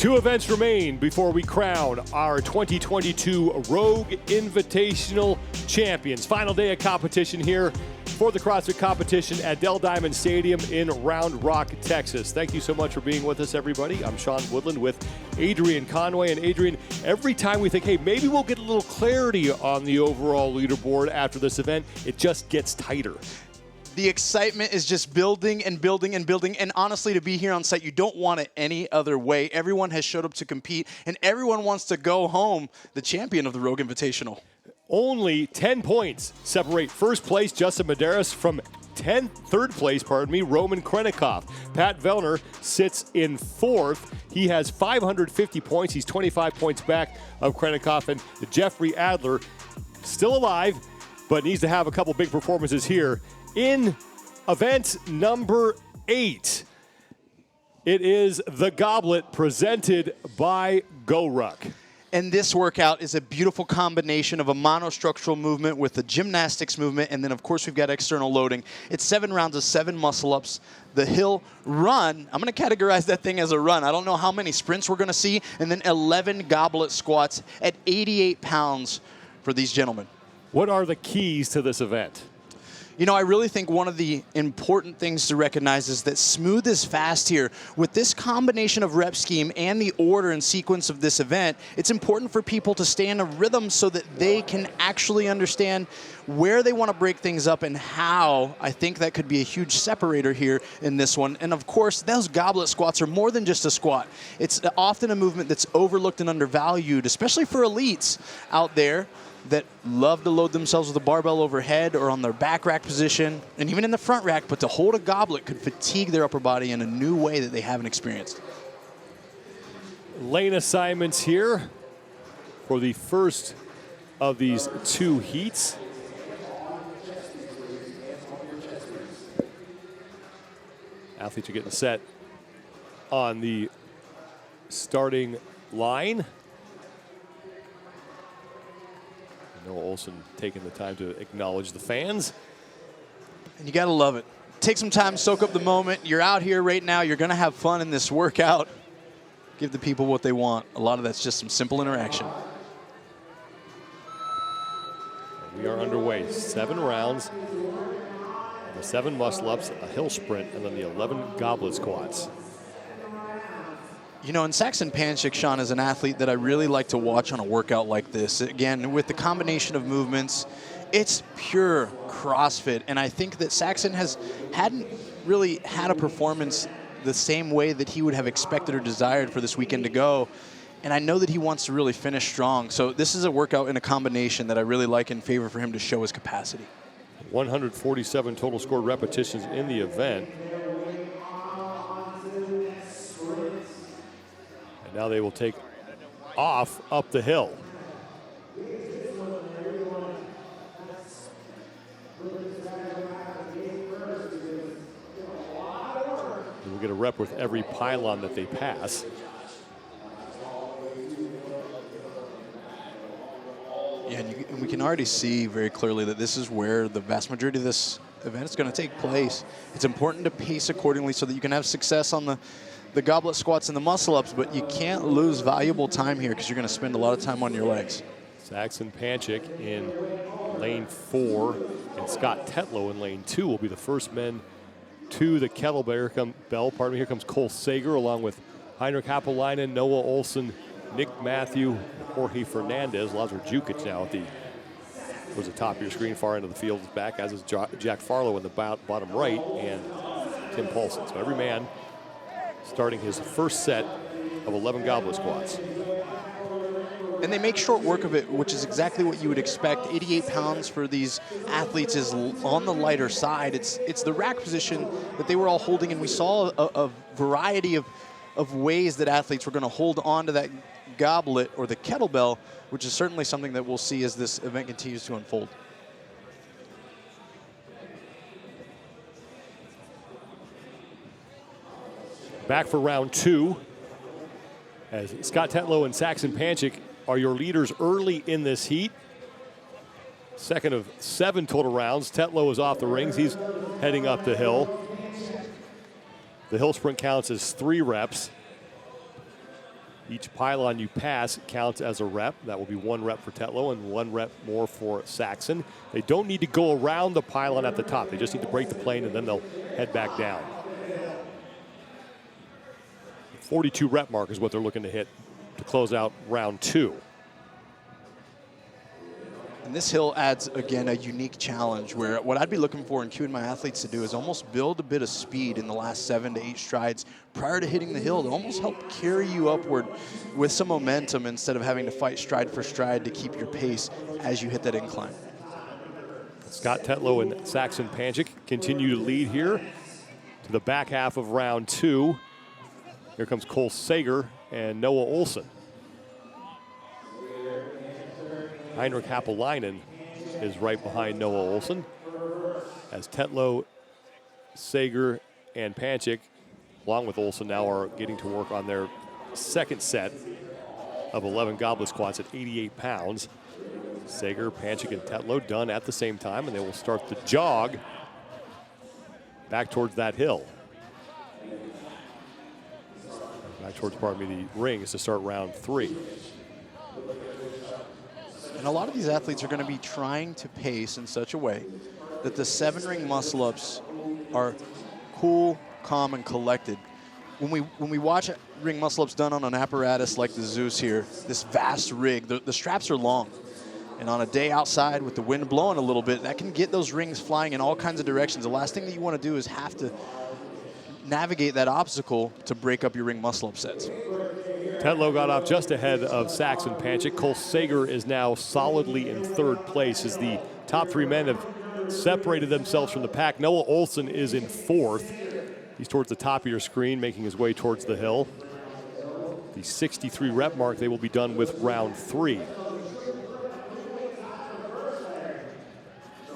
2 events remain before we crown our 2022 Rogue Invitational champions. Final day of competition here for the CrossFit competition at Dell Diamond Stadium in Round Rock, Texas. Thank you so much for being with us, everybody. I'm Sean Woodland with Adrian Conway. And Adrian, every time we think, hey, maybe we'll get a little clarity on the overall leaderboard after this event, it just gets tighter. The excitement is just building and building and building. And honestly, to be here on site, you don't want it any other way. Everyone has showed up to compete, and everyone wants to go home the champion of the Rogue Invitational. Only 10 points separate first place, Justin Medeiros, from third place, Roman Krennikov. Pat Vellner sits in 4th. He has 550 points. He's 25 points back of Krennikov. And Jeffrey Adler, still alive, but needs to have a couple big performances here. In event number 8, it is the Goblet presented by GoRuck. And this workout is a beautiful combination of a monostructural movement with a gymnastics movement, and then of course we've got external loading. It's 7 rounds of 7 muscle-ups. The hill run, I'm going to categorize that thing as a run. I don't know how many sprints we're going to see, and then 11 goblet squats at 88 pounds for these gentlemen. What are the keys to this event? You know, I really think one of the important things to recognize is that smooth is fast here. With this combination of rep scheme and the order and sequence of this event, it's important for people to stay in a rhythm so that they can actually understand where they want to break things up and how. I think that could be a huge separator here in this one. And of course, those goblet squats are more than just a squat. It's often a movement that's overlooked and undervalued, especially for elites out there that love to load themselves with a barbell overhead or on their back rack position, and even in the front rack, but to hold a goblet could fatigue their upper body in a new way that they haven't experienced. Lane assignments here for the first of these 2 heats. Athletes are getting set on the starting line. Noah Olson taking the time to acknowledge the fans. And you got to love it. Take some time, soak up the moment. You're out here right now. You're going to have fun in this workout. Give the people what they want. A lot of that's just some simple interaction. We are underway. 7 rounds, the 7 muscle-ups, a hill sprint, and then the 11 goblet squats. You know, and Saxon Panchik, Sean, is an athlete that I really like to watch on a workout like this. Again, with the combination of movements, it's pure CrossFit. And I think that Saxon hadn't really had a performance the same way that he would have expected or desired for this weekend to go. And I know that he wants to really finish strong. So this is a workout in a combination that I really like in favor for him to show his capacity. 147 total scored repetitions in the event. Now they will take off up the hill. We'll get a rep with every pylon that they pass. Yeah, and we can already see very clearly that this is where the vast majority of this event is going to take place. It's important to pace accordingly so that you can have success on the goblet squats and the muscle-ups, but you can't lose valuable time here because you're going to spend a lot of time on your legs. Saxon Panchik in lane 4 and Scott Tetlow in lane 2 will be the first men to the kettlebell. Here comes Cole Sager along with Heinrich Happelainen, Noah Olson, Nick Matthew, Jorge Fernandez. Lazar Jukic now at the top of your screen, far end of the field is back, as is Jack Farlow in the bottom right, and Tim Paulson. So every man starting his first set of 11 goblet squats. And they make short work of it, which is exactly what you would expect. 88 pounds for these athletes is on the lighter side. It's the rack position that they were all holding, and we saw a variety of ways that athletes were going to hold on to that goblet or the kettlebell, which is certainly something that we'll see as this event continues to unfold. Back for round 2, as Scott Tetlow and Saxon Panchik are your leaders early in this heat. Second of 7 total rounds. Tetlow is off the rings. He's heading up the hill. The hill sprint counts as 3 reps. Each pylon you pass counts as a rep. That will be 1 rep for Tetlow and 1 rep more for Saxon. They don't need to go around the pylon at the top. They just need to break the plane, and then they'll head back down. 42 rep mark is what they're looking to hit to close out round 2. And this hill adds, again, a unique challenge where what I'd be looking for and cueing my athletes to do is almost build a bit of speed in the last 7 to 8 strides prior to hitting the hill to almost help carry you upward with some momentum instead of having to fight stride for stride to keep your pace as you hit that incline. Scott Tetlow and Saxon Panchik continue to lead here to the back half of round 2. Here comes Cole Sager and Noah Olson. Heinrich Happelainen is right behind Noah Olson as Tetlow, Sager, and Panchik, along with Olson, now are getting to work on their second set of 11 goblet squats at 88 pounds. Sager, Panchik, and Tetlow done at the same time, and they will start the jog back towards that hill. Back towards, the ring is to start round 3. And a lot of these athletes are going to be trying to pace in such a way that the 7-ring muscle-ups are cool, calm, and collected. When we watch ring muscle-ups done on an apparatus like the Zeus here, this vast rig, the straps are long. And on a day outside with the wind blowing a little bit, that can get those rings flying in all kinds of directions. The last thing that you want to do is have to navigate that obstacle to break up your ring muscle-up sets. Tetlow got off just ahead of Saxon Panchik. Cole Sager is now solidly in 3rd place as the top 3 men have separated themselves from the pack. Noah Olson is in 4th. He's towards the top of your screen, making his way towards the hill. The 63 rep mark, they will be done with round 3.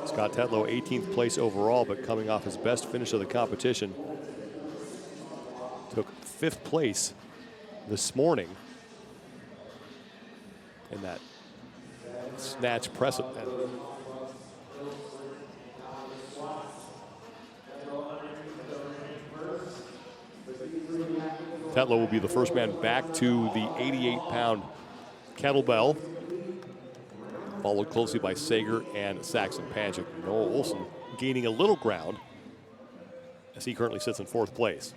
Scott Tetlow, 18th place overall, but coming off his best finish of the competition. Took 5th place this morning in that snatch press event. Tetlow will be the first man back to the 88-pound kettlebell, followed closely by Sager and Saxon Panchik. Noah Olson gaining a little ground as he currently sits in 4th place.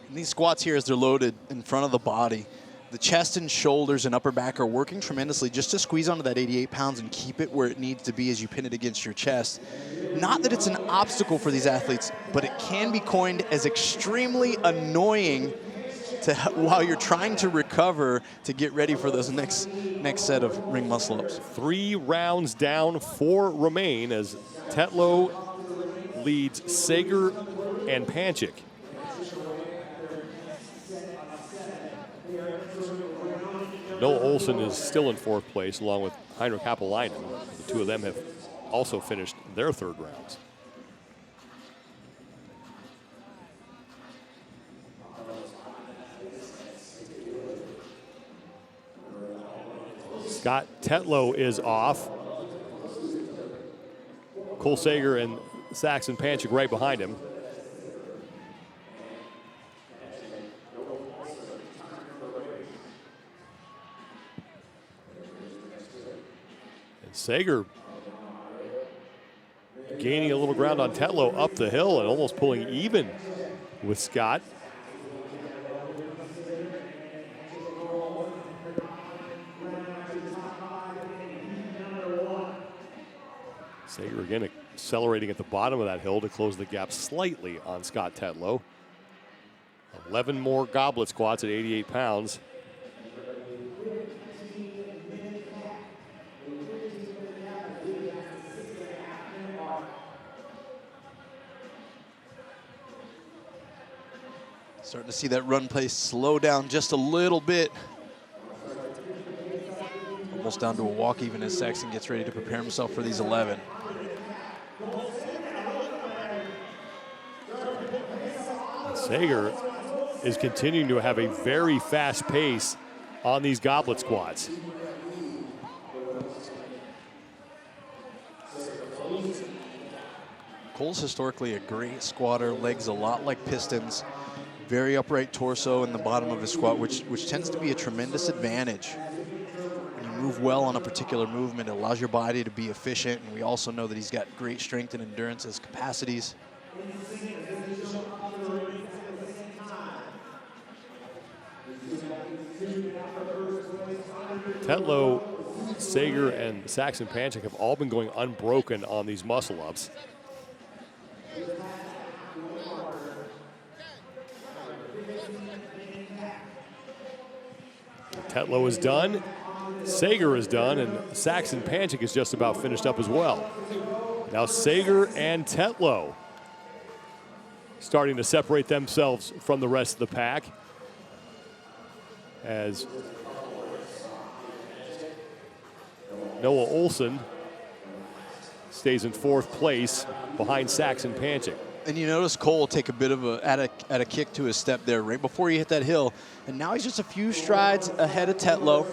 And these squats here, as they're loaded in front of the body, the chest and shoulders and upper back are working tremendously just to squeeze onto that 88 pounds and keep it where it needs to be as you pin it against your chest. Not that it's an obstacle for these athletes, but it can be coined as extremely annoying while you're trying to recover to get ready for those next set of ring muscle-ups. 3 rounds down, 4 remain as Tetlow leads Sager and Panchik. Noah Olson is still in 4th place, along with Heinrich Happelainen. The 2 of them have also finished their 3rd rounds. Scott Tetlow is off. Cole Sager and Saxon Panchik right behind him. Sager gaining a little ground on Tetlow up the hill and almost pulling even with Scott. Sager again accelerating at the bottom of that hill to close the gap slightly on Scott Tetlow. 11 more goblet squats at 88 pounds. Starting to see that run pace slow down just a little bit. Almost down to a walk even as Saxon gets ready to prepare himself for these 11. Sager is continuing to have a very fast pace on these goblet squats. Cole's historically a great squatter, legs a lot like pistons. very upright torso in the bottom of his squat, which tends to be a tremendous advantage. When you move well on a particular movement, it allows your body to be efficient, and we also know that he's got great strength and endurance as capacities. Tetlow, Sager, and Saxon Panchik have all been going unbroken on these muscle-ups. Tetlow is done, Sager is done, and Saxon Panchik is just about finished up as well. Now Sager and Tetlow starting to separate themselves from the rest of the pack, as Noah Olson stays in 4th place behind Saxon Panchik. And you notice Cole take a bit of a kick to his step there right before he hit that hill. And now he's just a few strides ahead of Tetlow,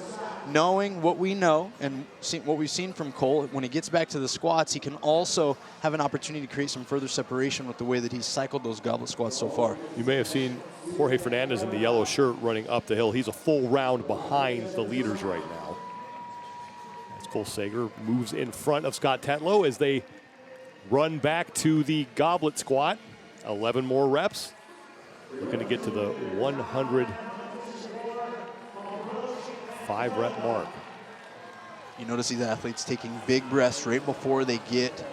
knowing what we know and what we've seen from Cole. When he gets back to the squats, he can also have an opportunity to create some further separation with the way that he's cycled those goblet squats so far. You may have seen Jorge Fernandez in the yellow shirt running up the hill. He's a full round behind the leaders right now. As Cole Sager moves in front of Scott Tetlow as they run back to the goblet squat. 11 more reps. Looking to get to the 105 rep mark. You notice these athletes taking big breaths right before they get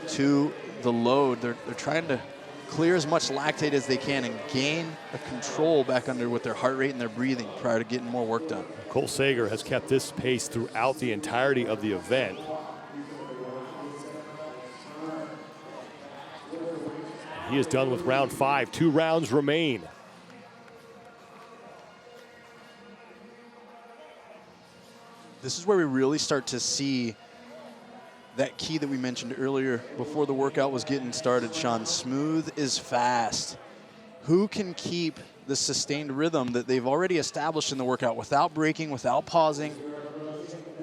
to the load. They're trying to clear as much lactate as they can and gain a control back under with their heart rate and their breathing prior to getting more work done. Cole Sager has kept this pace throughout the entirety of the event. He is done with round 5. 2 rounds remain. This is where we really start to see that key that we mentioned earlier before the workout was getting started, Sean. Smooth is fast. Who can keep the sustained rhythm that they've already established in the workout without breaking, without pausing?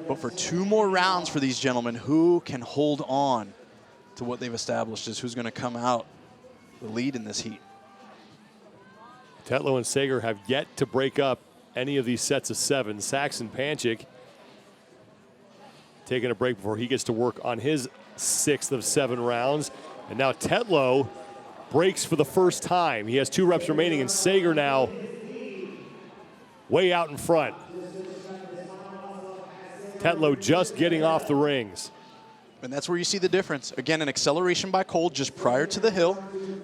But for 2 more rounds for these gentlemen, who can hold on to what they've established is who's going to come out the lead in this heat. Tetlow and Sager have yet to break up any of these sets of 7. Saxon Panchik taking a break before he gets to work on his 6th of 7 rounds. And now Tetlow breaks for the first time. He has 2 reps remaining, and Sager now way out in front. Tetlow just getting off the rings. And that's where you see the difference. Again, an acceleration by Cole just prior to the hill.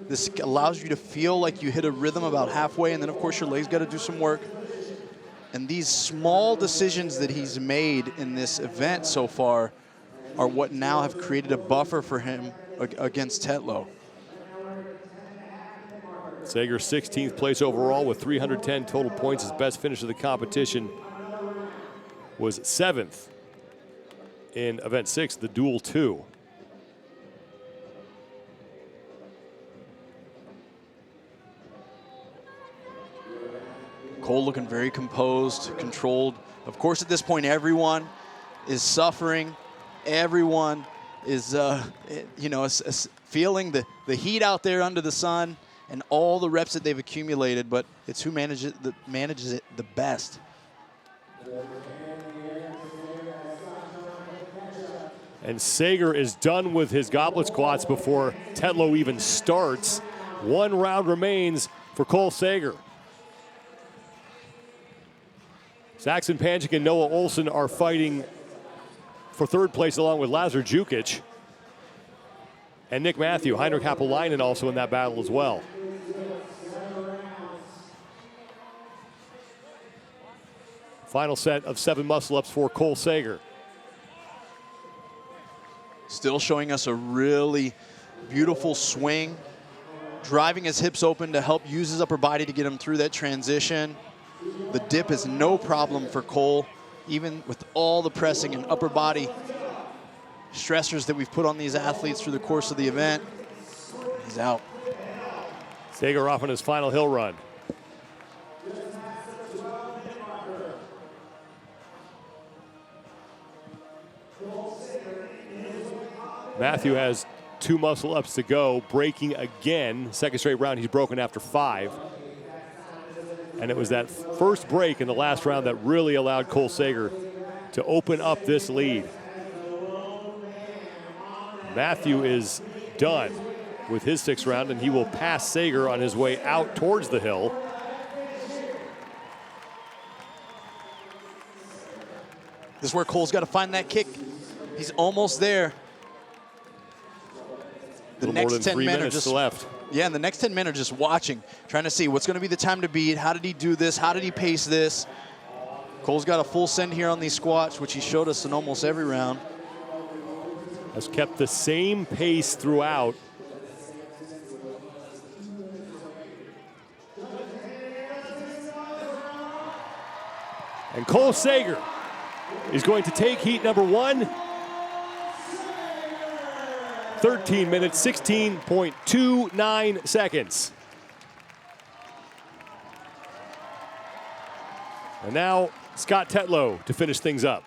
This allows you to feel like you hit a rhythm about halfway, and then of course your legs got to do some work. And these small decisions that he's made in this event so far are what now have created a buffer for him against Tetlow. Sager 16th place overall with 310 total points. His best finish of the competition was 7th in event 6, the duel 2. Cole looking very composed, controlled. Of course, at this point, everyone is suffering. Everyone is, feeling the heat out there under the sun and all the reps that they've accumulated, but it's who manages it the best. And Sager is done with his goblet squats before Tetlow even starts. 1 round remains for Cole Sager. Saxon Panchik and Noah Olson are fighting for 3rd place along with Lazar Jukic and Nick Matthew. Heinrich Happelainen also in that battle as well. Final set of 7 muscle-ups for Cole Sager. Still showing us a really beautiful swing, driving his hips open to help use his upper body to get him through that transition. The dip is no problem for Cole, even with all the pressing and upper body stressors that we've put on these athletes through the course of the event. He's out. Sager off on his final hill run. Matthew has 2 muscle ups to go, breaking again. 2nd straight round, he's broken after 5. And it was that first break in the last round that really allowed Cole Sager to open up this lead. Matthew is done with his 6th round, and he will pass Sager on his way out towards the hill. This is where Cole's got to find that kick. He's almost there. The next 10 men are just left. Yeah, and the next 10 men are just watching, trying to see what's going to be the time to beat. How did he do this? How did he pace this? Cole's got a full send here on these squats, which he showed us in almost every round. Has kept the same pace throughout. And Cole Sager is going to take heat number 1. 13 minutes, 16.29 seconds. And now Scott Tetlow to finish things up.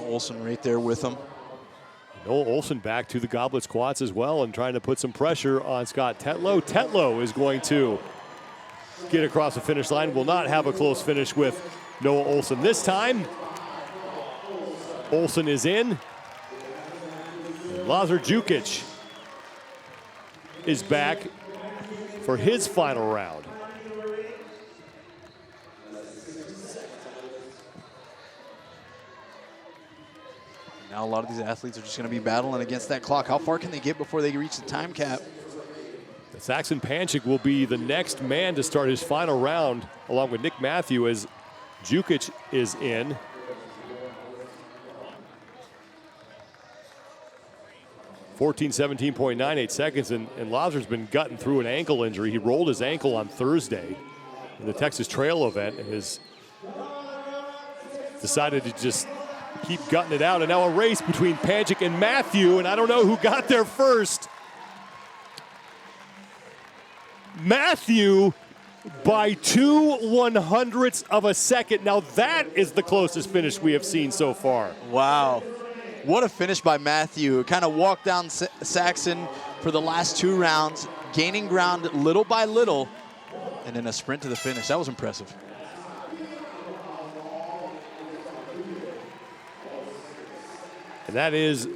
Olson right there with him. Noah Olson back to the goblet squats as well and trying to put some pressure on Scott Tetlow. Tetlow is going to get across the finish line. Will not have a close finish with Noah Olson this time. Olson is in. Lazar Jukic is back for his final round. Now a lot of these athletes are just going to be battling against that clock. How far can they get before they reach the time cap? Saxon Panchik will be the next man to start his final round, along with Nick Matthew, as Jukic is in. (17.98 seconds), and Lazar's been gutting through an ankle injury. He rolled his ankle on Thursday in the Texas Trail event and has decided to just keep gutting it out. And now a race between Panchik and Matthew, and I don't know who got there first. Matthew by 2/100ths of a second. Now that is the closest finish we have seen so far. Wow. What a finish by Matthew. Kind of walked down Saxon for the last 2 rounds, gaining ground little by little, and then a sprint to the finish. That was impressive. And that is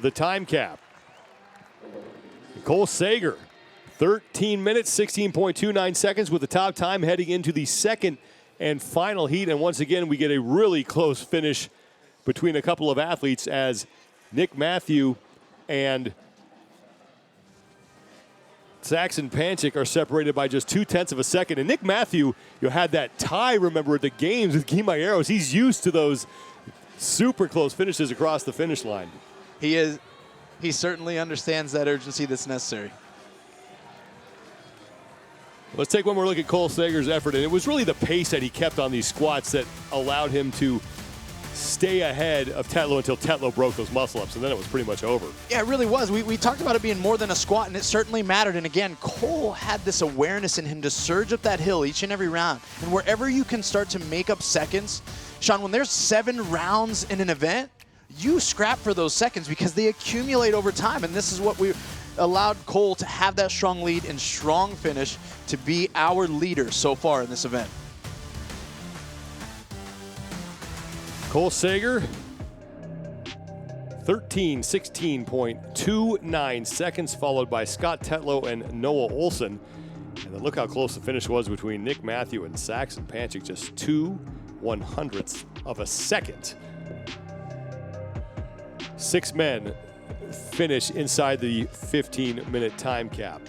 the time cap. Cole Sager, 13 minutes, 16.29 seconds with the top time heading into the second and final heat. And once again, we get a really close finish between a couple of athletes as Nick Matthew and Saxon Panchik are separated by just 0.2 of a second. And Nick Matthew, you had that tie, remember, at the games with Guimayeros. He's used to those super close finishes across the finish line. He certainly understands that urgency that's necessary. Let's take one more look at Cole Sager's effort. And it was really the pace that he kept on these squats that allowed him to stay ahead of Tetlow until Tetlow broke those muscle-ups, and then it was pretty much over. Yeah, it really was. We talked about it being more than a squat, and it certainly mattered. And again, Cole had this awareness in him to surge up that hill each and every round. And wherever you can start to make up seconds, Sean, when there's 7 rounds in an event, you scrap for those seconds because they accumulate over time. And this is what we allowed Cole to have that strong lead and strong finish to be our leader so far in this event. Cole Sager, 16.29 seconds, followed by Scott Tetlow and Noah Olson. And then look how close the finish was between Nick Matthew and Saxon Panchik, just 2/100ths of a second. 6 men finish inside the 15-minute time cap.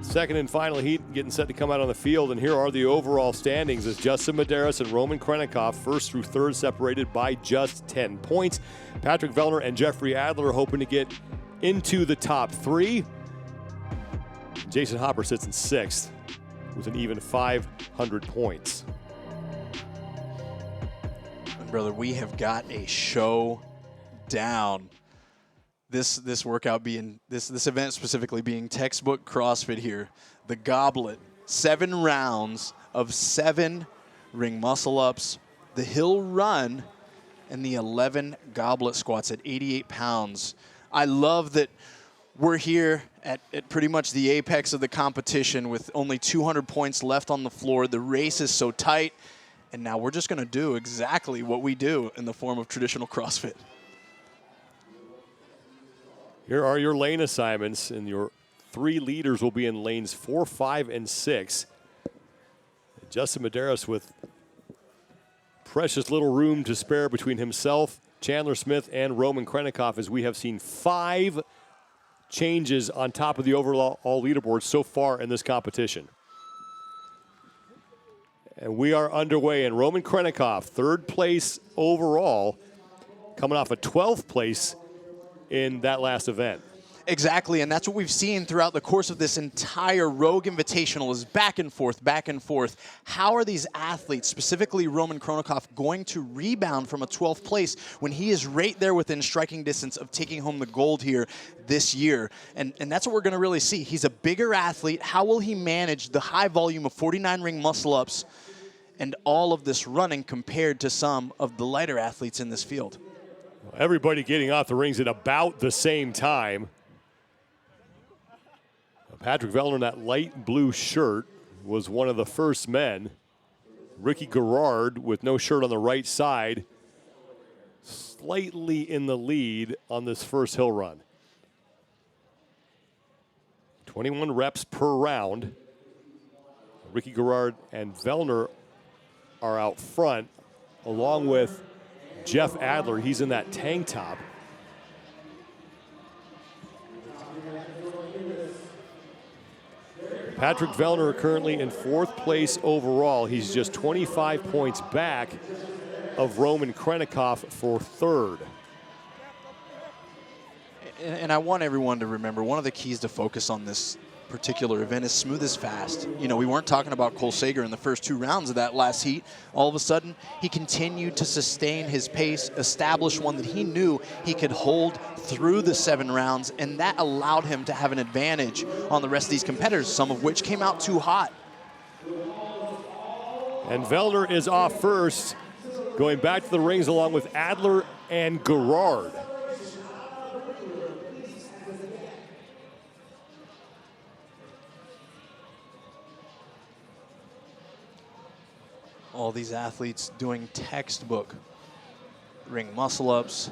Second and final heat getting set to come out on the field, and here are the overall standings as Justin Medeiros and Roman Krennikov, first through third, separated by just 10 points. Patrick Vellner and Jeffrey Adler hoping to get into the top 3. Jason Hopper sits in 6th with an even 500 points. Brother, we have got a show down. This workout being, this event specifically being textbook CrossFit here. The Goblet, 7 rounds of 7 ring muscle ups, the hill run, and the 11 goblet squats at 88 pounds. I love that We're here at pretty much the apex of the competition with only 200 points left on the floor. The race is so tight, and now we're just going to do exactly what we do in the form of traditional CrossFit. Here are your lane assignments, and your 3 leaders will be in lanes 4, 5, and 6. Justin Medeiros with precious little room to spare between himself, Chandler Smith, and Roman Krennikov, as we have seen 5 changes on top of the overall leaderboard so far in this competition. And we are underway, and Roman Krennikov, 3rd place overall, coming off a 12th place in that last event. Exactly, and that's what we've seen throughout the course of this entire Rogue Invitational is back and forth, back and forth. How are these athletes, specifically Roman Krennikov, going to rebound from a 12th place when he is right there within striking distance of taking home the gold here this year? And that's what we're going to really see. He's a bigger athlete. How will he manage the high volume of 49 ring muscle-ups and all of this running compared to some of the lighter athletes in this field? Everybody getting off the rings at about the same time. Patrick Vellner in that light blue shirt was one of the first men. Ricky Garrard with no shirt on the right side, slightly in the lead on this first hill run. 21 reps per round. Ricky Garrard and Vellner are out front, along with Jeff Adler. He's in that tank top. Patrick Vellner currently in 4th place overall. He's just 25 points back of Roman Krennikov for 3rd. And I want everyone to remember, one of the keys to focus on this particular event is smooth as fast. You know, we weren't talking about Cole Sager in the first 2 rounds of that last heat. All of a sudden, he continued to sustain his pace, establish one that he knew he could hold through the 7 rounds, and that allowed him to have an advantage on the rest of these competitors, some of which came out too hot. And Vellner is off first, going back to the rings along with Adler and Garrard. All these athletes doing textbook ring muscle-ups,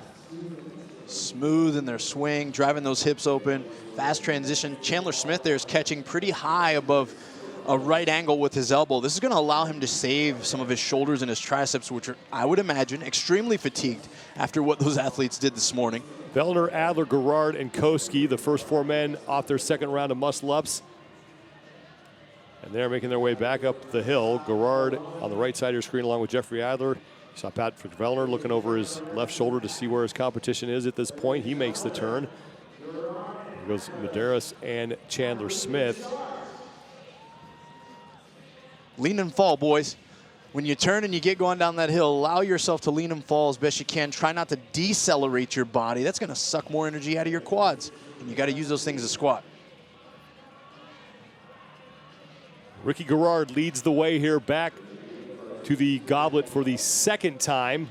smooth in their swing, driving those hips open, fast transition. Chandler Smith there is catching pretty high above a right angle with his elbow. This is going to allow him to save some of his shoulders and his triceps, which are, I would imagine, extremely fatigued after what those athletes did this morning. Vellner, Adler, Garrard, and Koski, the first 4 men off their 2nd round of muscle-ups. And they're making their way back up the hill. Garrard on the right side of your screen along with Jeffrey Adler. You saw Patrick Vellner looking over his left shoulder to see where his competition is at this point. He makes the turn. There goes Medeiros and Chandler Smith. Lean and fall, boys. When you turn and you get going down that hill, allow yourself to lean and fall as best you can. Try not to decelerate your body. That's going to suck more energy out of your quads. And you got to use those things to squat. Ricky Garrard leads the way here back to the goblet for the 2nd time.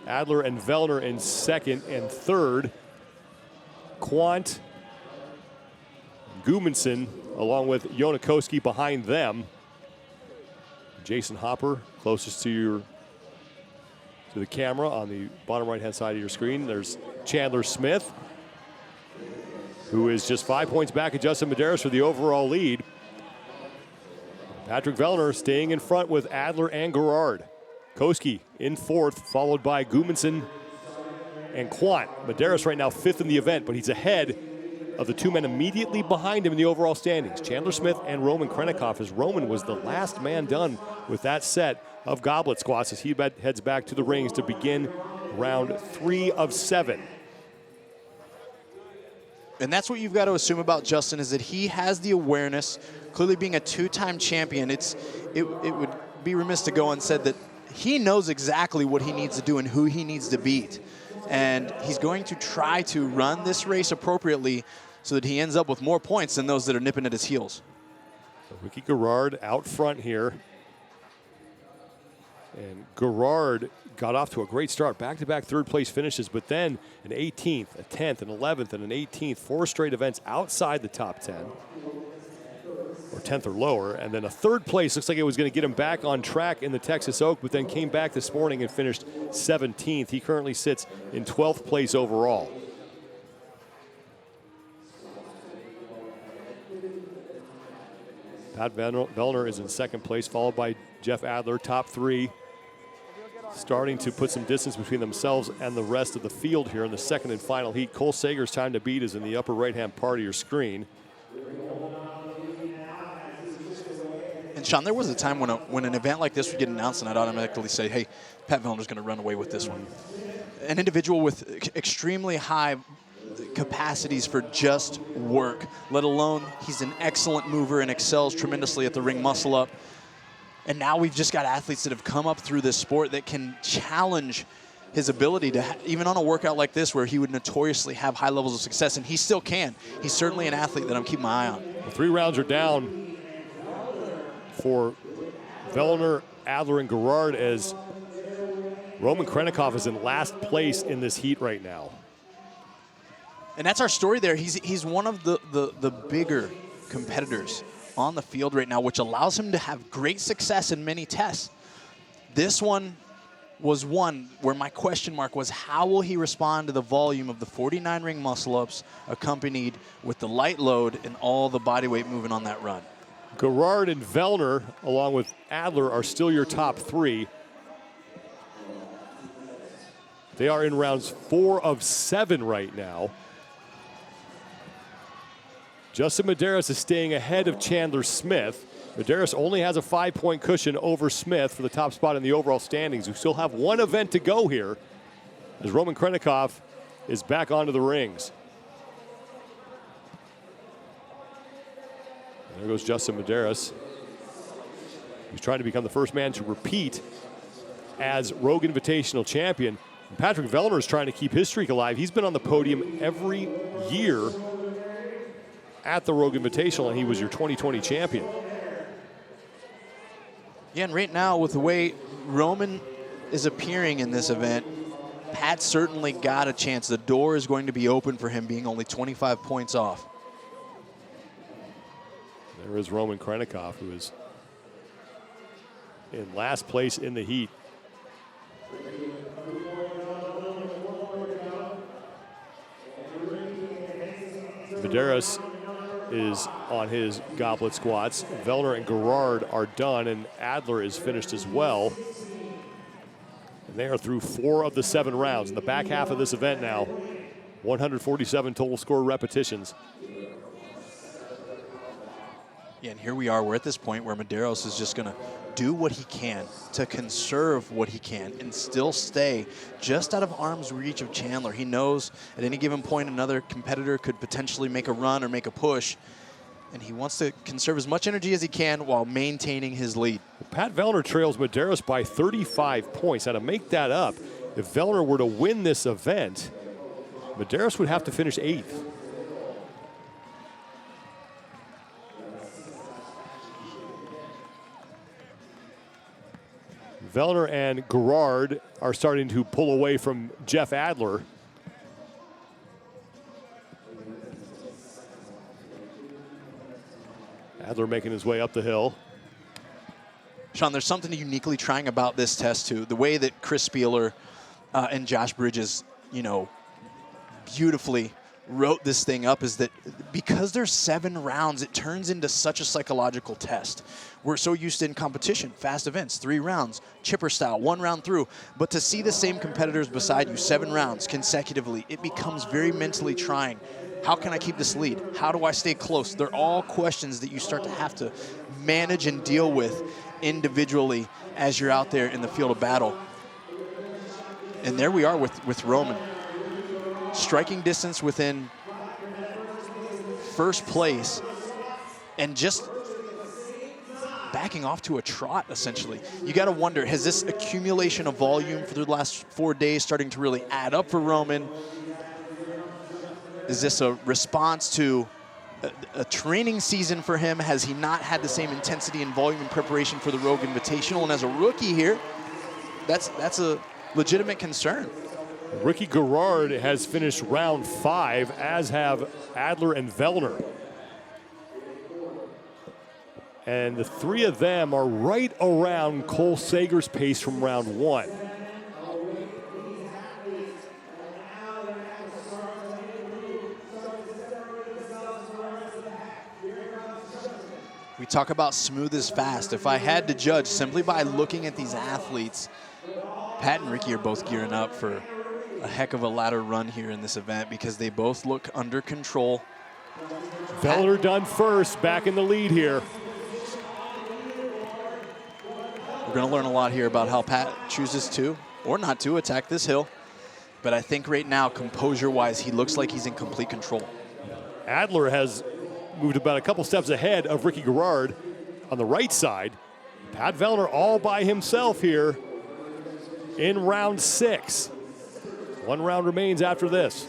Adler and Vellner in 2nd and 3rd. Quant, Gudmundsson, along with Jonakoski behind them. Jason Hopper closest to the camera on the bottom right-hand side of your screen. There's Chandler Smith, who is just 5 points back of Justin Medeiros for the overall lead. Patrick Vellner staying in front with Adler and Garrard. Koski in 4th, followed by Gudmundsson and Quant. Medeiros right now 5th in the event, but he's ahead of the 2 men immediately behind him in the overall standings. Chandler Smith and Roman Krennikov, as Roman was the last man done with that set of goblet squats as he heads back to the rings to begin round 3 of 7. And that's what you've got to assume about Justin, is that he has the awareness, clearly being a 2-time champion. It would be remiss to go unsaid that he knows exactly what he needs to do and who he needs to beat. And he's going to try to run this race appropriately so that he ends up with more points than those that are nipping at his heels. Ricky Garrard out front here. And Gerard got off to a great start. Back-to-back third-place finishes, but then an 18th, a 10th, an 11th, and an 18th. 4 straight events outside the top 10. Or 10th or lower. And then a third place looks like it was going to get him back on track in the Texas Oak, but then came back this morning and finished 17th. He currently sits in 12th place overall. Pat Vellner is in second place, followed by Jeff Adler, top 3. Starting to put some distance between themselves and the rest of the field here in the second and final heat. Cole Sager's time to beat is in the upper right-hand part of your screen. And Sean, there was a time when an event like this would get announced and I'd automatically say, hey, Pat Vellner's going to run away with this one. An individual with extremely high capacities for just work, let alone he's an excellent mover and excels tremendously at the ring muscle up. And now we've just got athletes that have come up through this sport that can challenge his ability to, even on a workout like this where he would notoriously have high levels of success, and he still can. He's certainly an athlete that I'm keeping my eye on. Well, 3 rounds are down for Vellner, Adler, and Gerard as Roman Krennikov is in last place in this heat right now. And that's our story there. He's one of the bigger competitors on the field right now, which allows him to have great success in many tests. This one was one where my question mark was, how will he respond to the volume of the 49 ring muscle-ups accompanied with the light load and all the body weight moving on that run? Gerard and Vellner, along with Adler, are still your top 3. They are in rounds 4 of 7 right now. Justin Medeiros is staying ahead of Chandler Smith. Medeiros only has a 5-point cushion over Smith for the top spot in the overall standings. We still have one event to go here as Roman Krennikov is back onto the rings. There goes Justin Medeiros. He's trying to become the first man to repeat as Rogue Invitational champion. And Patrick Vellner is trying to keep his streak alive. He's been on the podium every year at the Rogue Invitational, and he was your 2020 champion. Yeah, and right now, with the way Roman is appearing in this event, Pat certainly got a chance. The door is going to be open for him, being only 25 points off. There is Roman Krennikov, who is in last place in the heat. Medeiros is on his goblet squats. Vellner and Gerard are done, and Adler is finished as well. And they are through 4 of the 7 rounds. In the back half of this event now, 147 total score repetitions. Yeah, and here we are. We're at this point where Medeiros is just going to do what he can to conserve what he can and still stay just out of arm's reach of Chandler. He knows at any given point another competitor could potentially make a run or make a push, and he wants to conserve as much energy as he can while maintaining his lead. Pat Vellner trails Medeiros by 35 points. Now, to make that up, if Vellner were to win this event, Medeiros would have to finish 8th. Vellner and Gerard are starting to pull away from Jeff Adler. Adler making his way up the hill. Sean, there's something uniquely trying about this test, too. The way that Chris Spieler and Josh Bridges, beautifully wrote this thing up is that because there's 7 rounds, it turns into such a psychological test. We're so used to in competition, fast events, 3 rounds, chipper style, 1 round through. But to see the same competitors beside you 7 rounds consecutively, it becomes very mentally trying. How can I keep this lead? How do I stay close? They're all questions that you start to have to manage and deal with individually as you're out there in the field of battle. And there we are with Roman. Striking distance within first place and just backing off to a trot, essentially. You got to wonder, has this accumulation of volume for the last 4 days starting to really add up for Roman? Is this a response to a training season for him? Has he not had the same intensity and volume in preparation for the Rogue Invitational? And as a rookie here, that's a legitimate concern. Ricky Garrard has finished round 5, as have Adler and Vellner. And the 3 of them are right around Cole Sager's pace from round 1. We talk about smooth as fast. If I had to judge simply by looking at these athletes, Pat and Ricky are both gearing up for a heck of a ladder run here in this event because they both look under control. Vellner done first, back in the lead here. We're going to learn a lot here about how Pat chooses to, or not to, attack this hill. But I think right now, composure-wise, he looks like he's in complete control. Adler has moved about a couple steps ahead of Ricky Garrard on the right side. Pat Vellner all by himself here in round 6. 1 round remains after this.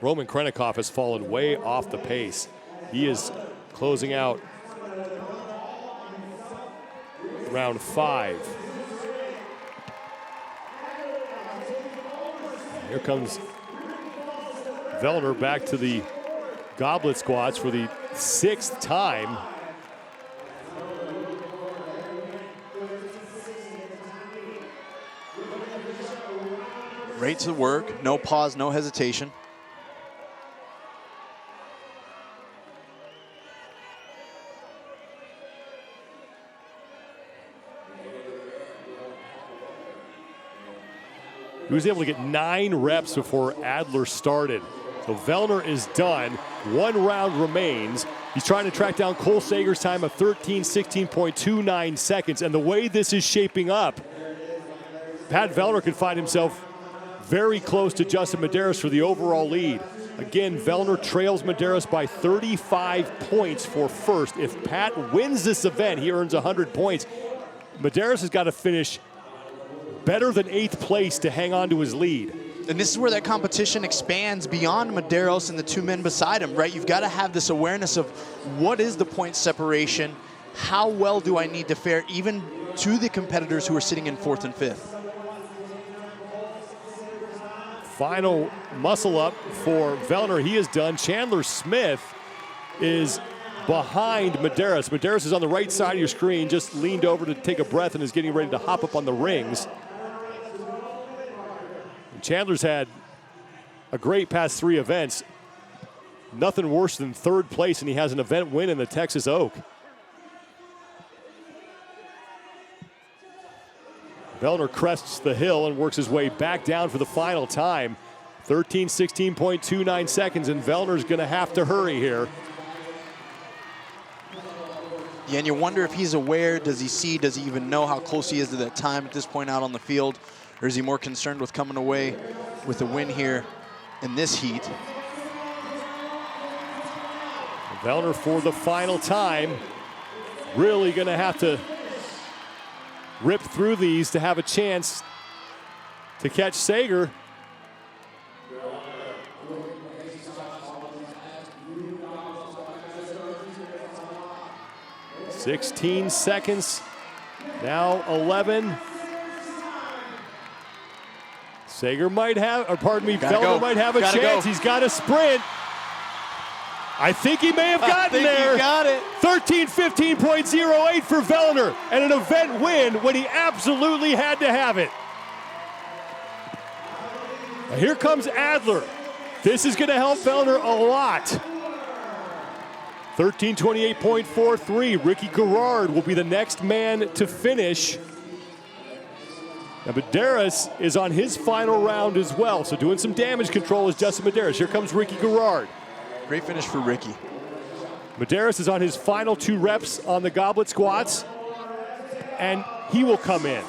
Roman Krennikov has fallen way off the pace. He is closing out round 5. Here comes Vellner back to the Goblet Squats for the 6th time. Right to work, no pause, no hesitation. He was able to get 9 reps before Adler started. So Vellner is done. 1 round remains. He's trying to track down Cole Sager's time of 16.29 seconds. And the way this is shaping up, Pat Vellner could find himself very close to Justin Medeiros for the overall lead. Again, Vellner trails Medeiros by 35 points for first. If Pat wins this event, he earns 100 points. Medeiros has got to finish better than 8th place to hang on to his lead. And this is where that competition expands beyond Medeiros and the 2 men beside him, right? You've got to have this awareness of what is the point separation, how well do I need to fare even to the competitors who are sitting in 4th and 5th. Final muscle up for Vellner. He is done. Chandler Smith is behind Medeiros. Medeiros is on the right side of your screen, just leaned over to take a breath and is getting ready to hop up on the rings. And Chandler's had a great past 3 events. Nothing worse than 3rd place, and he has an event win in the Texas Oak. Vellner crests the hill and works his way back down for the final time. 16.29 seconds, and Vellner's going to have to hurry here. Yeah, and you wonder if he's aware, does he see, does he even know how close he is to that time at this point out on the field? Or is he more concerned with coming away with a win here in this heat? Vellner for the final time. Really going to have to rip through these to have a chance to catch Sager. "16 seconds, now 11. Sager might have, or pardon me, Vellner might have a chance. He's got to sprint. I think he may have gotten there. He got it. 13:15.08 for Vellner, and an event win when he absolutely had to have it. Now here comes Adler. This is going to help Vellner a lot. 13:28.43. Ricky Garrard will be the next man to finish. Now Medeiros is on his final round as well, so doing some damage control is Justin Medeiros. Here comes Ricky Garrard. Great finish for Ricky. Medeiros is on his final 2 reps on the Goblet Squats, and he will come in.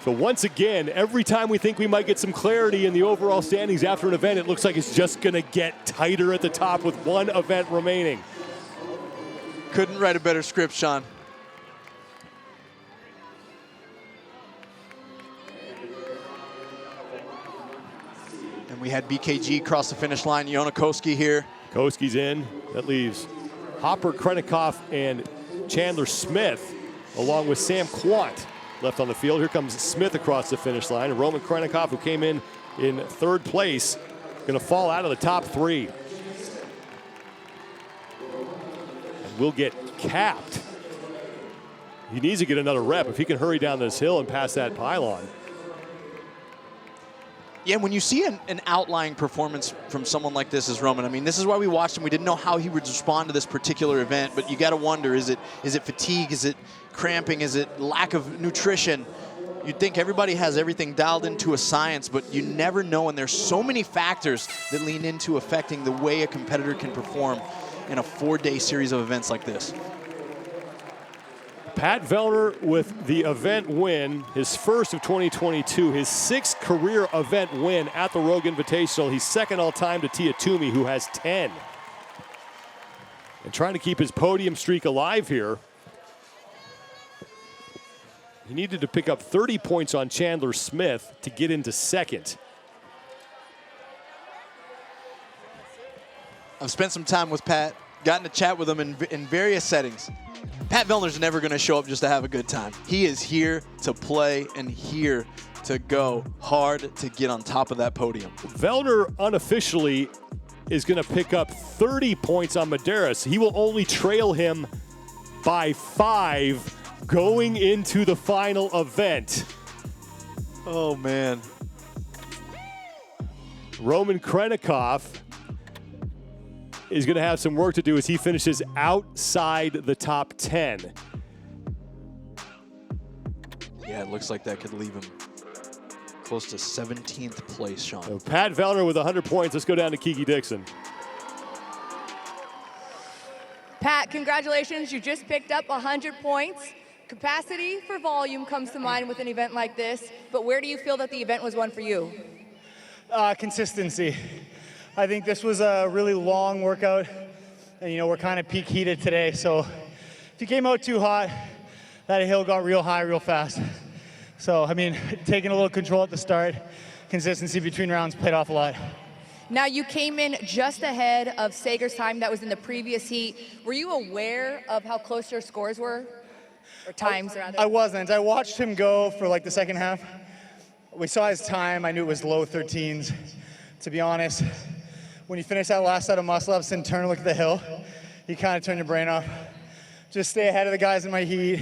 So once again, every time we think we might get some clarity in the overall standings after an event, it looks like it's just going to get tighter at the top with 1 event remaining. Couldn't write a better script, Sean. And we had BKG cross the finish line. Yona Koski here. Koski's in. That leaves Hopper, Krenikoff, and Chandler Smith, along with Sam Quant, left on the field. Here comes Smith across the finish line. And Roman Krenikoff, who came in third place, going to fall out of the top 3. And will get capped. He needs to get another rep if he can hurry down this hill and pass that pylon. Yeah, when you see an outlying performance from someone like this as Roman, I mean, this is why we watched him. We didn't know how he would respond to this particular event, but you got to wonder, is it fatigue? Is it cramping? Is it lack of nutrition? You'd think everybody has everything dialed into a science, but you never know, and there's so many factors that lean into affecting the way a competitor can perform in a 4-day series of events like this. Pat Vellner with the event win, his first of 2022, his 6th career event win at the Rogue Invitational. He's second all-time to Tia Toomey, who has 10. And trying to keep his podium streak alive here. He needed to pick up 30 points on Chandler Smith to get into second. I've spent some time with Pat, gotten to chat with him in various settings. Pat Vellner's never going to show up just to have a good time. He is here to play and here to go hard to get on top of that podium. Vellner unofficially is going to pick up 30 points on Medeiros. He will only trail him by 5 going into the final event. Oh, man. Roman Krenikoff is going to have some work to do as he finishes outside the top 10. Yeah, it looks like that could leave him close to 17th place, Sean. So Pat Vellner with 100 points. Let's go down to Kiki Dixon. Pat, congratulations. You just picked up 100 points. Capacity for volume comes to mind with an event like this, but where do you feel that the event was won for you? Consistency. I think this was a really long workout, and we're kind of peak heated today, so if you came out too hot, that hill got real high real fast. So, I mean, taking a little control at the start, consistency between rounds played off a lot. Now, you came in just ahead of Sager's time that was in the previous heat. Were you aware of how close your scores were? Or times, rather? I wasn't. I watched him go for like the second half. We saw his time. I knew it was low 13s. To be honest, when you finish that last set of muscle-ups and turn and look at the hill, you kind of turn your brain off. Just stay ahead of the guys in my heat.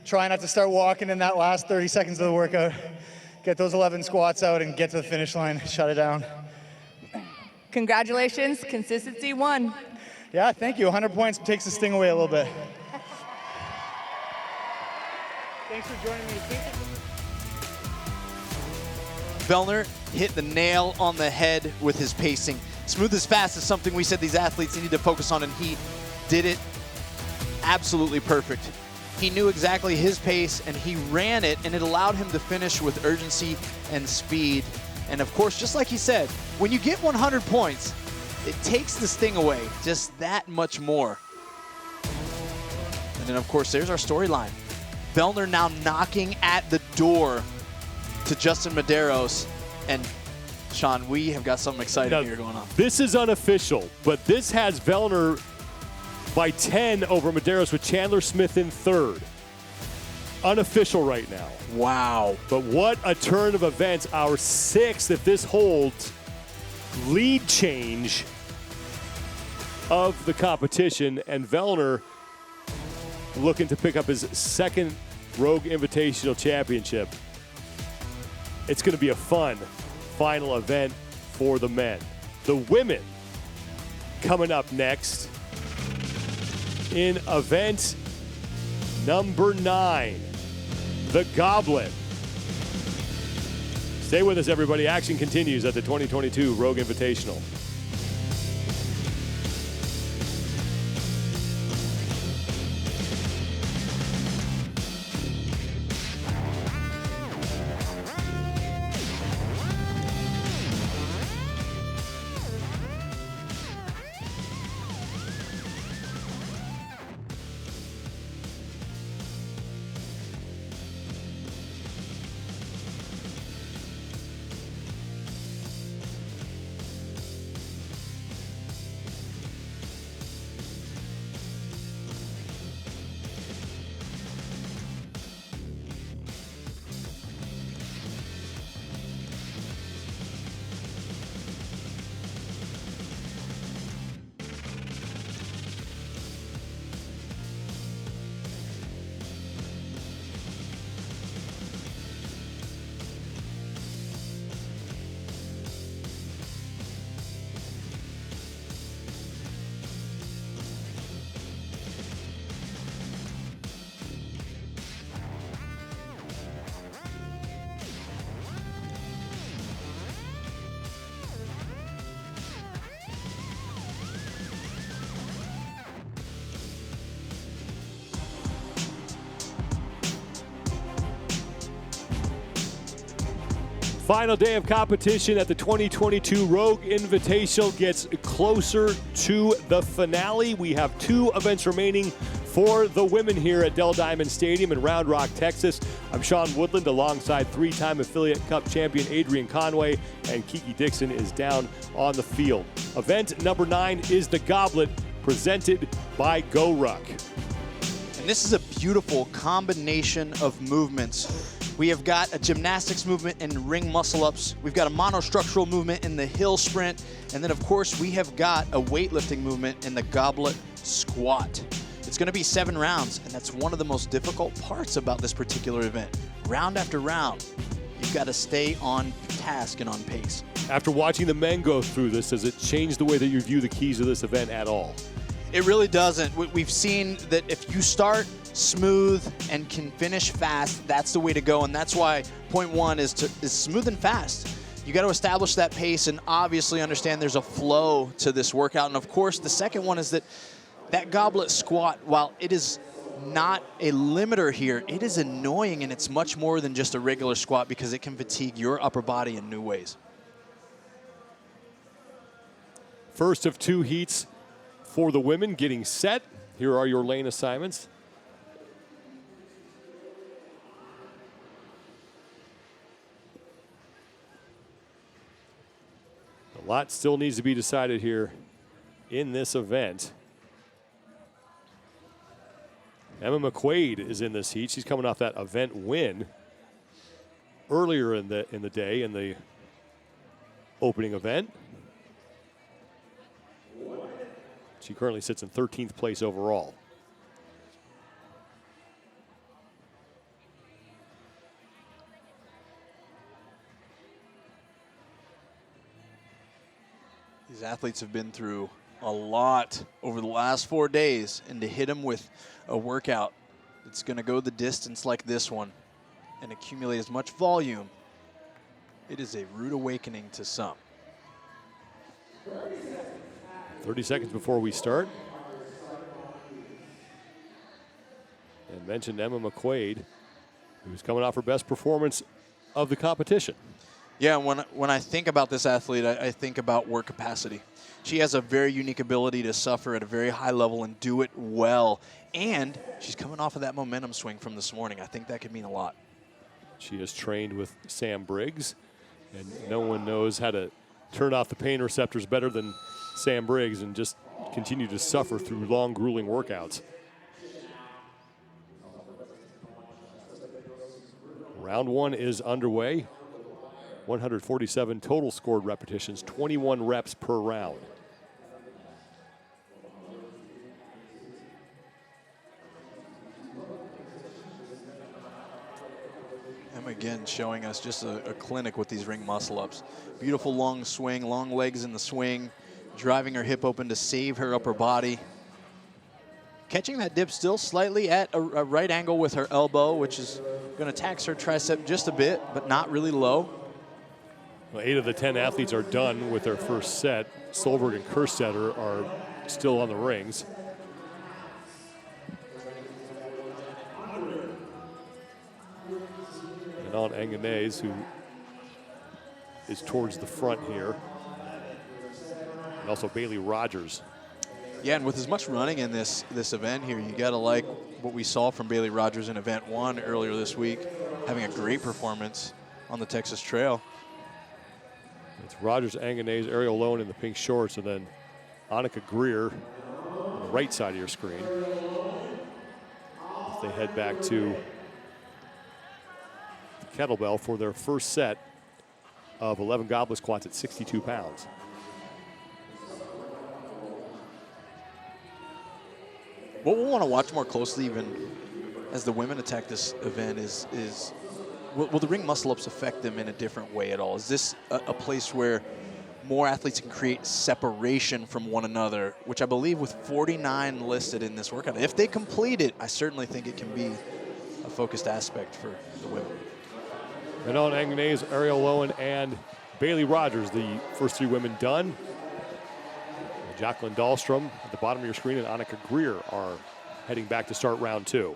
Try not to start walking in that last 30 seconds of the workout. Get those 11 squats out and get to the finish line. Shut it down. Congratulations, consistency won. Yeah, thank you. 100 points takes the sting away a little bit. Thanks for joining me. Vellner hit the nail on the head with his pacing. Smooth as fast is something we said these athletes need to focus on, and he did it absolutely perfect. He knew exactly his pace, and he ran it, and it allowed him to finish with urgency and speed. And of course, just like he said, when you get 100 points, it takes the sting away just that much more. And then of course, there's our storyline. Vellner now knocking at the door to Justin Medeiros. And Sean, we have got something exciting here going on. This is unofficial, but this has Vellner by 10 over Medeiros with Chandler Smith in third. Unofficial right now. Wow. But what a turn of events. Our 6th, if this holds, lead change of the competition. And Vellner looking to pick up his 2nd Rogue Invitational Championship. It's going to be a fun final event for the men. The women coming up next in event number 9, the Goblet. Stay with us, everybody. Action continues at the 2022 Rogue Invitational. Final day of competition at the 2022 Rogue Invitational gets closer to the finale. We have 2 events remaining for the women here at Dell Diamond Stadium in Round Rock, Texas. I'm Sean Woodland alongside 3-time Affiliate Cup champion Adrian Conway, and Kiki Dixon is down on the field. Event number 9 is the Goblet, presented by Go Ruck. And this is a beautiful combination of movements. We have got a gymnastics movement in ring muscle-ups. We've got a monostructural movement in the hill sprint. And then, of course, we have got a weightlifting movement in the Goblet Squat. It's going to be 7 rounds, and that's one of the most difficult parts about this particular event. Round after round, you've got to stay on task and on pace. After watching the men go through this, does it change the way that you view the keys of this event at all? It really doesn't. We've seen that if you start smooth and can finish fast, that's the way to go, and that's why point 1 is smooth and fast. You got to establish that pace and obviously understand there's a flow to this workout. And of course, the second one is that goblet squat, while it is not a limiter here, it is annoying, and it's much more than just a regular squat because it can fatigue your upper body in new ways. First of 2 heats for the women getting set. Here are your lane assignments. A lot still needs to be decided here in this event. Emma McQuaid is in this heat. She's coming off that event win earlier in the day in the opening event. She currently sits in 13th place overall. These athletes have been through a lot over the last 4 days, and to hit them with a workout that's going to go the distance like this one and accumulate as much volume, it is a rude awakening to some. 30 seconds before we start. And mentioned Emma McQuaid, who's coming off her best performance of the competition. Yeah, when I think about this athlete, I think about work capacity. She has a very unique ability to suffer at a very high level and do it well. And she's coming off of that momentum swing from this morning. I think that could mean a lot. She has trained with Sam Briggs, and no one knows how to turn off the pain receptors better than Sam Briggs and just continue to suffer through long, grueling workouts. Round 1 is underway. 147 total scored repetitions, 21 reps per round. Emma again showing us just a clinic with these ring muscle-ups. Beautiful long swing, long legs in the swing, driving her hip open to save her upper body. Catching that dip still slightly at a right angle with her elbow, which is going to tax her tricep just a bit, but not really low. Well, 8 of the 10 athletes are done with their first set. Solberg and Kerstetter are still on the rings. And on Anganese, who is towards the front here. And also Bailey Rogers. Yeah, and with as much running in this event here, you got to like what we saw from Bailey Rogers in event 1 earlier this week, having a great performance on the Texas Trail. It's Rogers, Anganese, Ariel Lone in the pink shorts, and then Annika Greer on the right side of your screen. As they head back to the kettlebell for their first set of 11 goblet squats at 62 pounds. What we'll want to watch more closely even as the women attack this event is will the ring muscle-ups affect them in a different way at all? Is this a place where more athletes can create separation from one another, which I believe with 49 listed in this workout, if they complete it, I certainly think it can be a focused aspect for the women. Manon Anganese, Ariel Lowen, and Bailey Rogers, the first 3 women done. Jacqueline Dahlstrom at the bottom of your screen and Annika Greer are heading back to start round 2.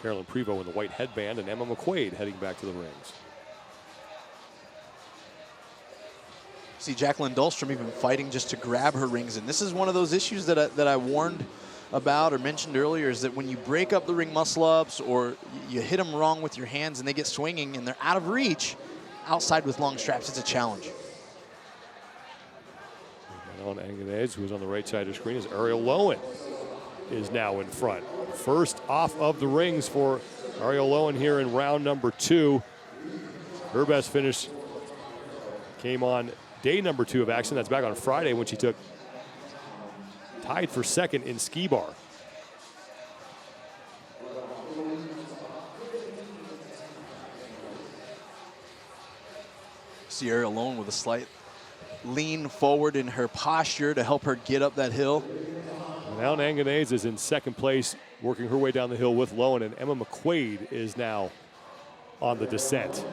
Carolyn Prevost in the white headband, and Emma McQuaid heading back to the rings. See Jacqueline Dahlstrom even fighting just to grab her rings. And this is one of those issues that I warned about or mentioned earlier, is that when you break up the ring muscle ups or you hit them wrong with your hands and they get swinging and they're out of reach, outside with long straps, it's a challenge. On Anganez, who's on the right side of the screen, is Ariel Lowen is now in front. First off of the rings for Ariel Lowen here in round number 2. Her best finish came on day number 2 of action. That's back on Friday when she tied for second in ski bar. See Ariel Lowen with a slight lean forward in her posture to help her get up that hill. Now Anganez is in second place, working her way down the hill with Lowen, and Emma McQuaid is now on the descent.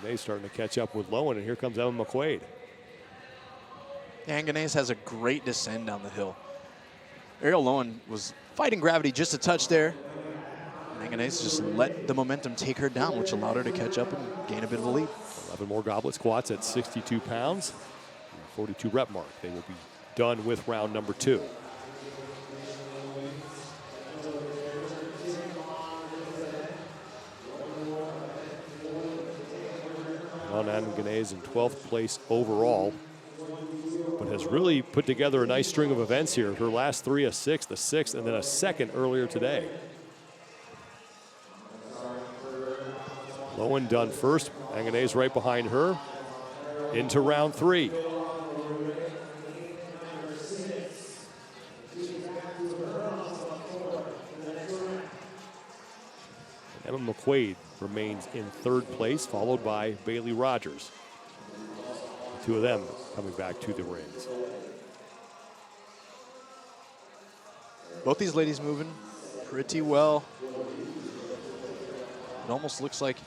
Anganez starting to catch up with Lowen, and here comes Emma McQuaid. Anganez has a great descent down the hill. Ariel Lowen was fighting gravity just a touch there. Anganez just let the momentum take her down, which allowed her to catch up and gain a bit of a lead. 11 more goblet squats at 62 pounds. 42 rep mark. They will be done with round number 2. Anganez in 12th place overall, but has really put together a nice string of events here. Her last 3, a 6th, a 6th, and then a 2nd earlier today. Lowen done first. Anganez right behind her. Into round 3. Emma McQuaid remains in 3rd place, followed by Bailey Rogers. The 2 of them coming back to the rings. Both these ladies moving pretty well. It almost looks like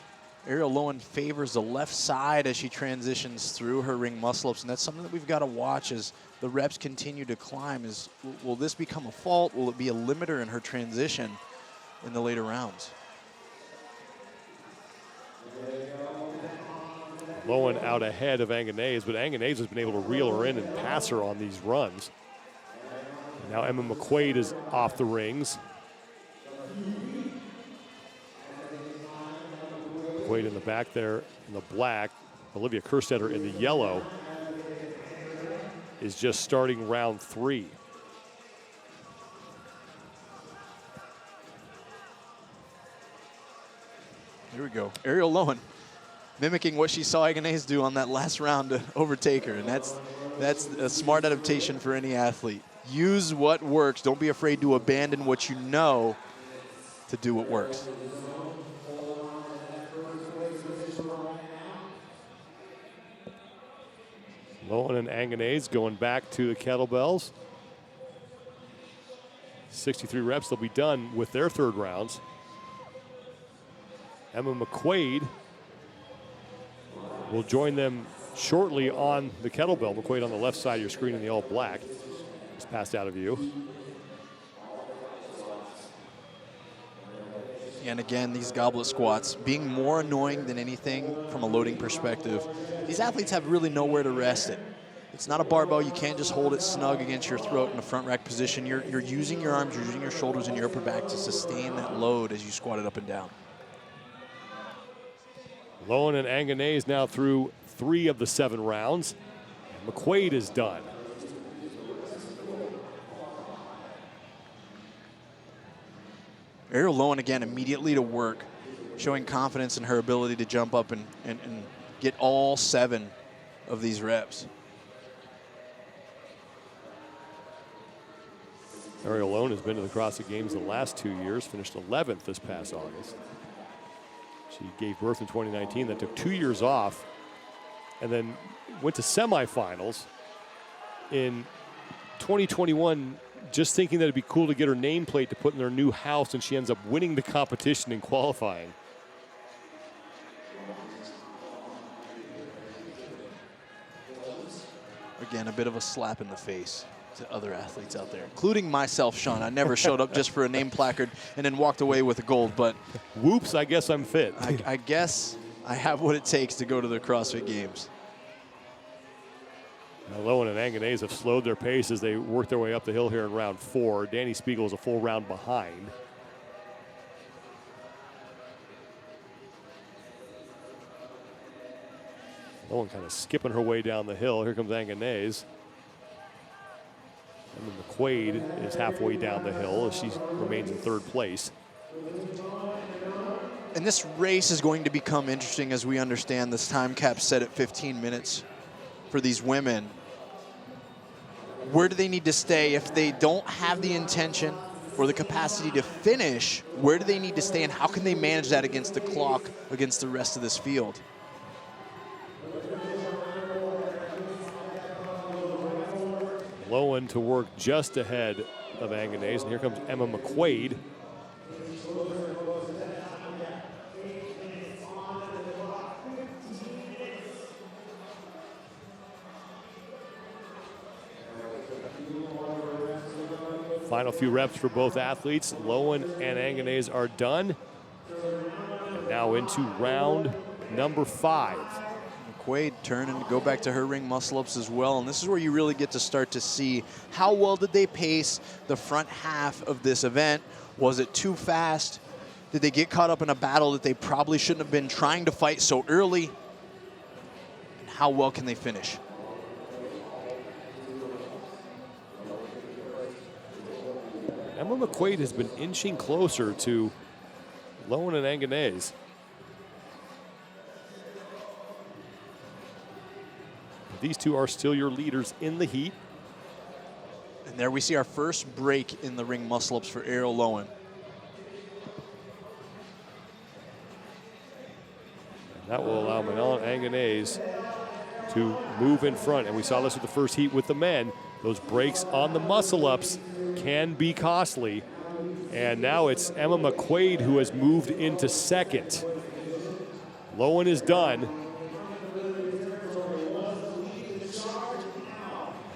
Ariel Lowen favors the left side as she transitions through her ring muscle-ups, and that's something that we've got to watch as the reps continue to climb. Will this become a fault? Will it be a limiter in her transition in the later rounds? Lowen out ahead of Anganez, but Anganez has been able to reel her in and pass her on these runs. Now Emma McQuaid is off the rings. McQuaid in the back there in the black. Olivia Kerstetter in the yellow is just starting round 3. Here we go. Ariel Lowen mimicking what she saw Anganez do on that last round to overtake her, and that's a smart adaptation for any athlete. Use what works. Don't be afraid to abandon what you know to do what works. Lowen and Anganez going back to the kettlebells. 63 reps, they'll be done with their 3rd rounds. Emma McQuaid will join them shortly on the kettlebell. McQuaid on the left side of your screen in the all black. It's passed out of view. And again, these goblet squats being more annoying than anything from a loading perspective. These athletes have really nowhere to rest it. It's not a barbell. You can't just hold it snug against your throat in a front rack position. You're using your arms, you're using your shoulders and your upper back to sustain that load as you squat it up and down. Lowen and Anganez now through 3 of the 7 rounds. And McQuaid is done. Ariel Lowen again immediately to work, showing confidence in her ability to jump up and get all 7 of these reps. Ariel Lowen has been to the CrossFit Games the last 2 years, finished 11th this past August. She gave birth in 2019, then took 2 years off, and then went to semifinals in 2021, just thinking that it'd be cool to get her nameplate to put in their new house, and she ends up winning the competition in qualifying. Again, a bit of a slap in the face. to other athletes out there, including myself, Sean. I never showed up just for a name placard and then walked away with a gold, but whoops, I guess I'm fit. I guess I have what it takes to go to the CrossFit Games. Now, Lowen and Anganese have slowed their pace as they work their way up the hill here in round 4. Danny Spiegel is a full round behind. Lowen kind of skipping her way down the hill. Here comes Anganese. And then McQuaid is halfway down the hill as she remains in 3rd place. And this race is going to become interesting as we understand this time cap set at 15 minutes for these women. Where do they need to stay if they don't have the intention or the capacity to finish? Where do they need to stay, and how can they manage that against the clock, against the rest of this field? Lowen to work just ahead of Anganese, and here comes Emma McQuaid. Final few reps for both athletes. Lowen and Anganese are done. And now into round number 5. McQuaid turning to go back to her ring muscle-ups as well. And this is where you really get to start to see how well did they pace the front half of this event. Was it too fast? Did they get caught up in a battle that they probably shouldn't have been trying to fight so early? And how well can they finish? Emma McQuaid has been inching closer to Lowen and Anganese. These two are still your leaders in the heat. And there we see our first break in the ring muscle-ups for Ariel Lowen. And that will allow Manon Anganese to move in front. And we saw this with the first heat with the men. Those breaks on the muscle-ups can be costly. And now it's Emma McQuaid who has moved into 2nd. Lowen is done.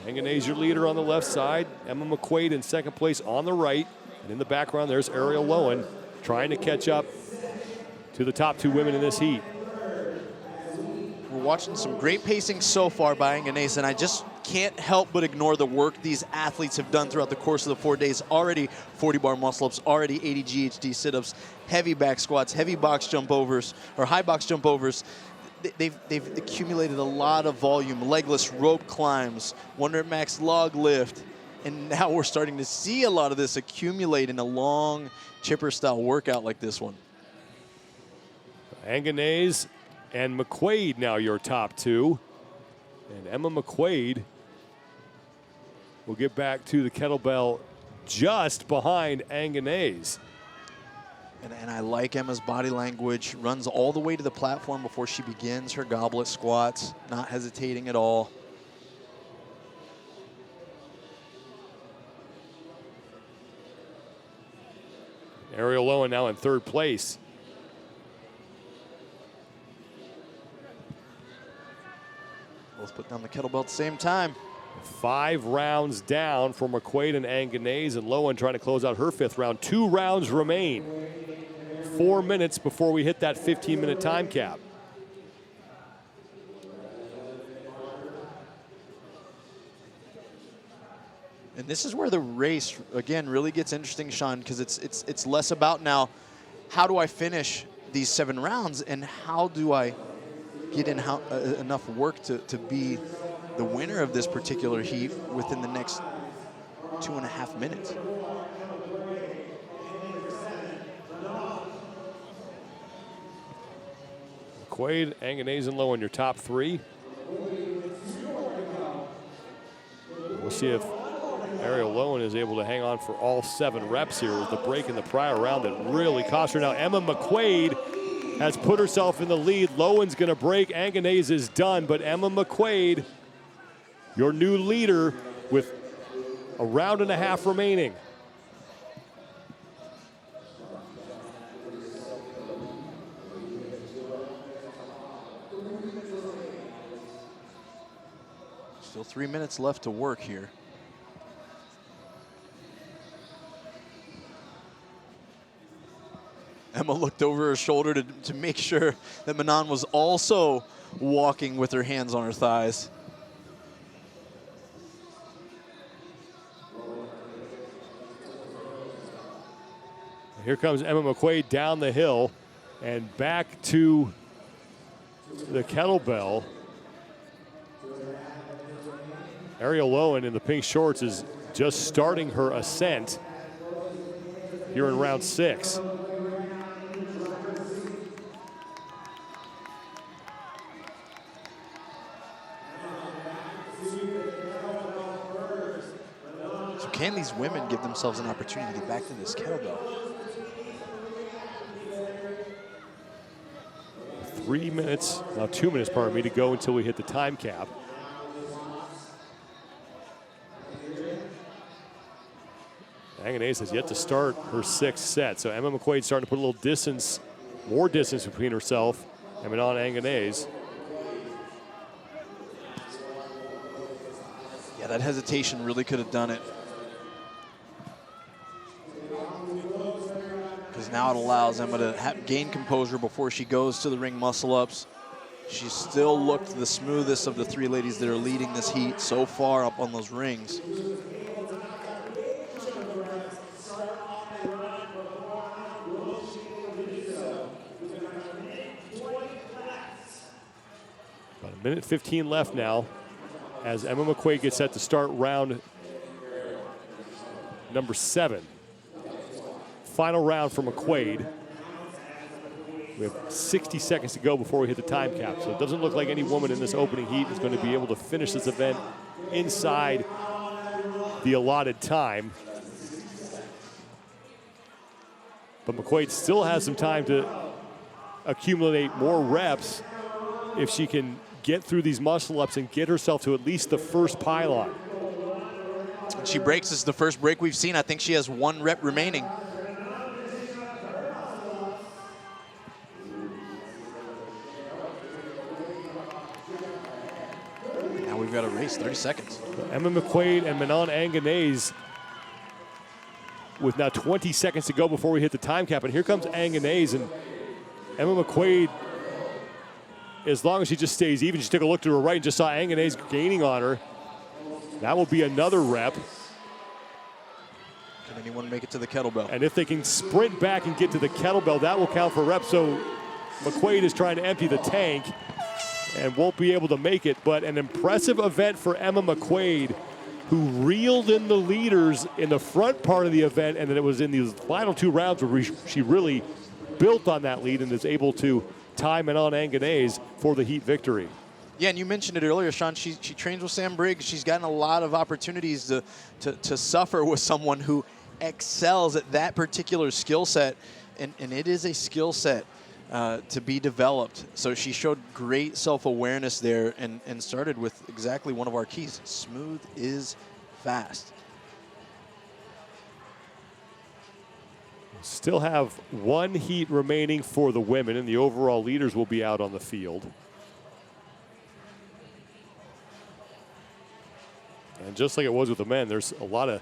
Anganese, your leader on the left side. Emma McQuaid in 2nd place on the right. And in the background, there's Ariel Lowen trying to catch up to the top 2 women in this heat. We're watching some great pacing so far by Anganese, and I just can't help but ignore the work these athletes have done throughout the course of the 4 days. Already 40 bar muscle-ups, already 80 GHD sit-ups, heavy back squats, heavy box jump overs, or high box jump overs. They've accumulated a lot of volume, legless rope climbs, Wonder Max log lift, and now we're starting to see a lot of this accumulate in a long chipper-style workout like this one. Anganese and McQuaid now your top 2. And Emma McQuaid will get back to the kettlebell just behind Anganese. And I like Emma's body language, runs all the way to the platform before she begins her goblet squats, not hesitating at all. Ariel Lowen now in 3rd place. Both put down the kettlebell at the same time. 5 rounds down for McQuaid and Anganese, and Lowen trying to close out her 5th round. 2 rounds remain. 4 minutes before we hit that 15-minute time cap. And this is where the race, again, really gets interesting, Sean, because it's less about now, how do I finish these 7 rounds, and how do I get in enough work to be the winner of this particular heat within the next 2.5 minutes. McQuaid, Anganese, and Lowen, your top 3. We'll see if Ariel Lowen is able to hang on for all 7 reps here. It was the break in the prior round that really cost her. Now Emma McQuaid has put herself in the lead. Lowen's going to break. Anganese is done, but Emma McQuaid, your new leader, with a round and a half remaining. Still 3 minutes left to work here. Emma looked over her shoulder to make sure that Manon was also walking with her hands on her thighs. Here comes Emma McQuaid down the hill and back to the kettlebell. Ariel Lowen in the pink shorts is just starting her ascent here in round 6. So can these women give themselves an opportunity to get back to this kettlebell? 3 minutes, now 2 minutes, pardon me, to go until we hit the time cap. Anganese has yet to start her 6th set. So Emma McQuaid starting to put a little distance, more distance between herself and Manon Anganese. Yeah, that hesitation really could have done it. Because now it allows Emma to gain composure before she goes to the ring muscle-ups. She still looked the smoothest of the 3 ladies that are leading this heat so far up on those rings. About a minute 15 left now as Emma McQuaid gets set to start round number 7. Final round for McQuaid. We have 60 seconds to go before we hit the time cap. So it doesn't look like any woman in this opening heat is going to be able to finish this event inside the allotted time. But McQuaid still has some time to accumulate more reps if she can get through these muscle-ups and get herself to at least the first pylon. She breaks. This is the first break we've seen. I think she has 1 rep remaining. Now we've got a race, 30 seconds. Emma McQuaid and Manon Anganese with now 20 seconds to go before we hit the time cap. And here comes Anganese, and Emma McQuaid, as long as she just stays even, she took a look to her right and just saw Anganese gaining on her. That will be another rep. Can anyone make it to the kettlebell? And if they can sprint back and get to the kettlebell, that will count for reps. So McQuaid is trying to empty the tank and won't be able to make it. But an impressive event for Emma McQuaid, who reeled in the leaders in the front part of the event, and then it was in these final 2 rounds where she really built on that lead and is able to tie Manon Anganese for the heat victory. Yeah, and you mentioned it earlier, Sean. She trains with Sam Briggs. She's gotten a lot of opportunities to suffer with someone who excels at that particular skill set, and it is a skill set to be developed. So she showed great self-awareness there and started with exactly one of our keys. Smooth is fast. Still have 1 heat remaining for the women, and the overall leaders will be out on the field. And just like it was with the men, there's a lot of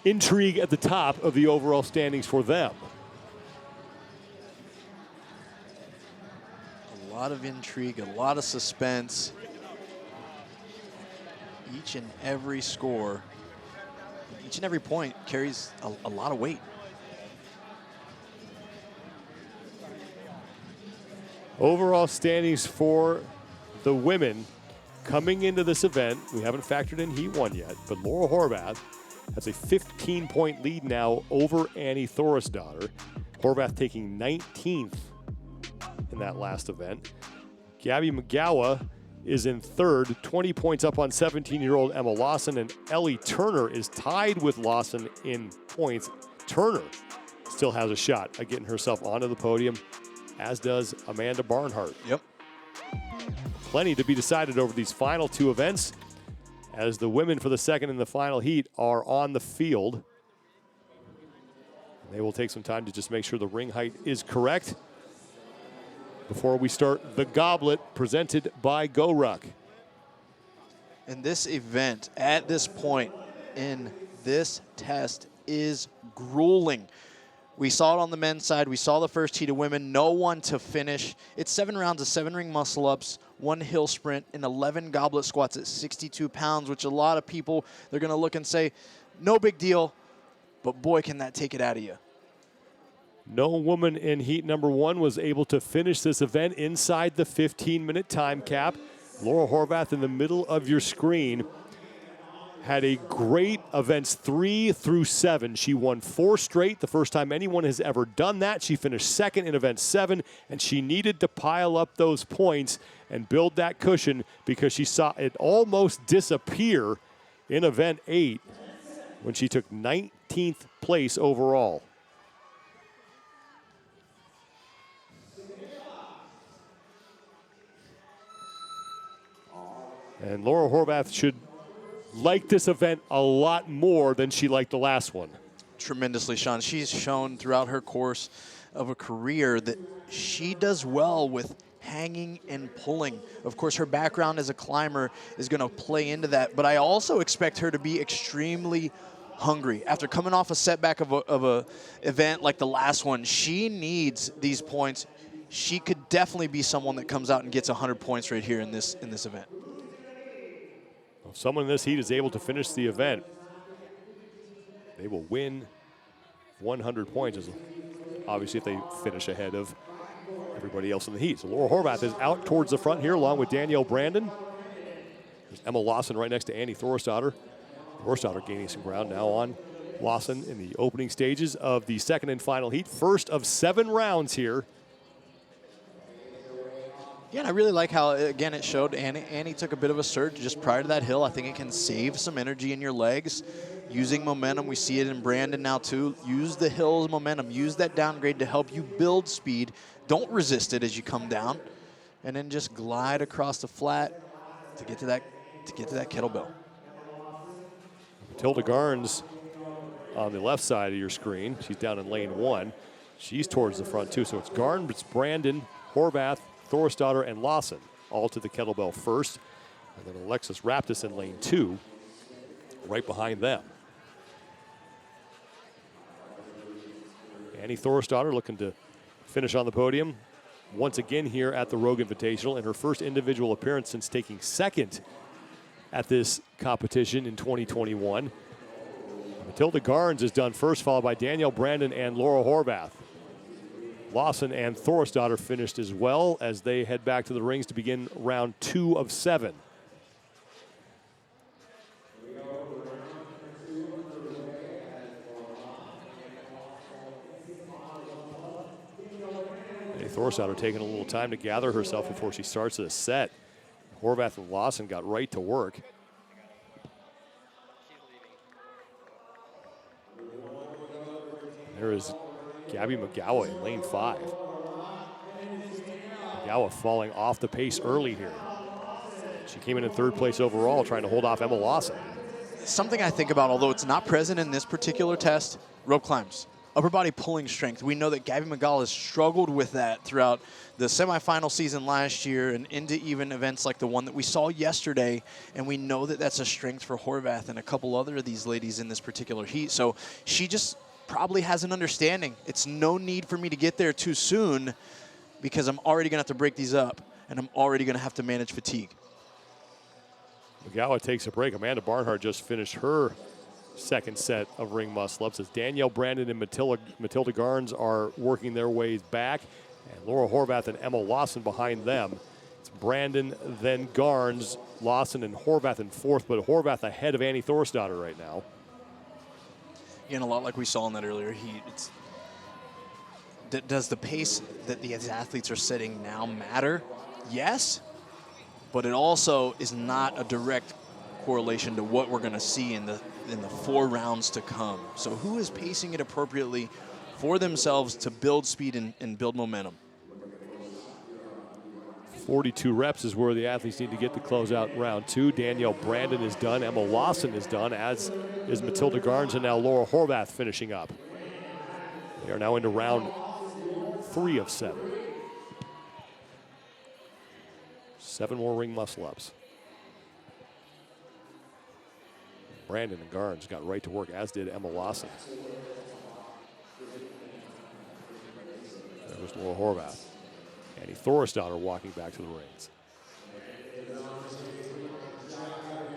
intrigue at the top of the overall standings for them. A lot of intrigue, a lot of suspense. Each and every score, each and every point carries a lot of weight. Overall standings for the women coming into this event, we haven't factored in Heat 1 yet, but Laura Horvath has a 15-point lead now over Annie Thorisdottir. Horvath taking 19th in that last event. Gabby McGowa is in 3rd, 20 points up on 17-year-old Emma Lawson, and Ellie Turner is tied with Lawson in points. Turner still has a shot at getting herself onto the podium, as does Amanda Barnhart. Yep. Plenty to be decided over these final 2 events, as the women for the second and the final heat are on the field. They will take some time to just make sure the ring height is correct before we start the goblet presented by GoRuck. And this event, at this point in this test, is grueling. We saw it on the men's side. We saw the first heat of women. No one to finish. It's 7 rounds of 7 ring muscle-ups, 1 hill sprint, and 11 goblet squats at 62 pounds, which a lot of people, they're going to look and say, no big deal, but boy, can that take it out of you. No woman in heat number 1 was able to finish this event inside the 15-minute time cap. Laura Horvath in the middle of your screen had a great events 3 through 7. She won 4 straight, the first time anyone has ever done that. She finished second in event 7, and she needed to pile up those points and build that cushion because she saw it almost disappear in event 8 when she took 19th place overall. And Laura Horvath should like this event a lot more than she liked the last one. Tremendously, Sean. She's shown throughout her course of a career that she does well with hanging and pulling. Of course, her background as a climber is going to play into that, but I also expect her to be extremely hungry. After coming off a setback of a event like the last one, she needs these points. She could definitely be someone that comes out and gets 100 points right here in this event. If someone in this heat is able to finish the event, they will win 100 points, obviously if they finish ahead of everybody else in the heat. So Laura Horvath is out towards the front here along with Danielle Brandon. There's Emma Lawson right next to Annie Thorstadter. Thorstadter gaining some ground now on Lawson in the opening stages of the second and final heat. First of 7 rounds here. Yeah, and I really like how, again, it showed Annie took a bit of a surge just prior to that hill. I think it can save some energy in your legs. Using momentum, we see it in Brandon now too. Use the hill's momentum. Use that downgrade to help you build speed. Don't resist it as you come down. And then just glide across the flat to get to that kettlebell. Matilda Garns on the left side of your screen. She's down in lane 1. She's towards the front too. So it's Garns, Brandon, Horvath, Thorstadter, and Lawson all to the kettlebell first. And then Alexis Raptis in lane 2, right behind them. Annie Thorstadter looking to finish on the podium once again here at the Rogue Invitational in her first individual appearance since taking second at this competition in 2021. Matilda Garns is done first, followed by Danielle Brandon and Laura Horvath. Lawson and Thorstadter finished as well as they head back to the rings to begin round 2 of 7. Thorstadter taking a little time to gather herself before she starts this set. Horvath and Lawson got right to work. There is Gabby McGowan in lane 5. McGowan falling off the pace early here. She came in 3rd place overall, trying to hold off Emma Lawson. Something I think about, although it's not present in this particular test, rope climbs. Upper body pulling strength. We know that Gabby McGowan has struggled with that throughout the semifinal season last year and into even events like the one that we saw yesterday. And we know that that's a strength for Horvath and a couple other of these ladies in this particular heat. So she just probably has an understanding. It's no need for me to get there too soon because I'm already going to have to break these up and I'm already going to have to manage fatigue. McGowan takes a break. Amanda Barnhart just finished her second set of ring muscle-ups as Danielle Brandon and Matilda Garns are working their ways back. And Laura Horvath and Emma Lawson behind them. It's Brandon, then Garns, Lawson, and Horvath in 4th, but Horvath ahead of Annie Thorstadter right now. Again, a lot like we saw in that earlier heat. Does the pace that these athletes are setting now matter? Yes, but it also is not a direct correlation to what we're going to see in the 4 rounds to come. So who is pacing it appropriately for themselves to build speed and build momentum? 42 reps is where the athletes need to get to close out round 2. Danielle Brandon is done. Emma Lawson is done, as is Matilda Garns, and now Laura Horvath finishing up. They are now into round 3 of 7. 7 more ring muscle-ups. Brandon and Garns got right to work, as did Emma Lawson. There's Laura Horvath. Annie Thorisdottir walking back to the reins.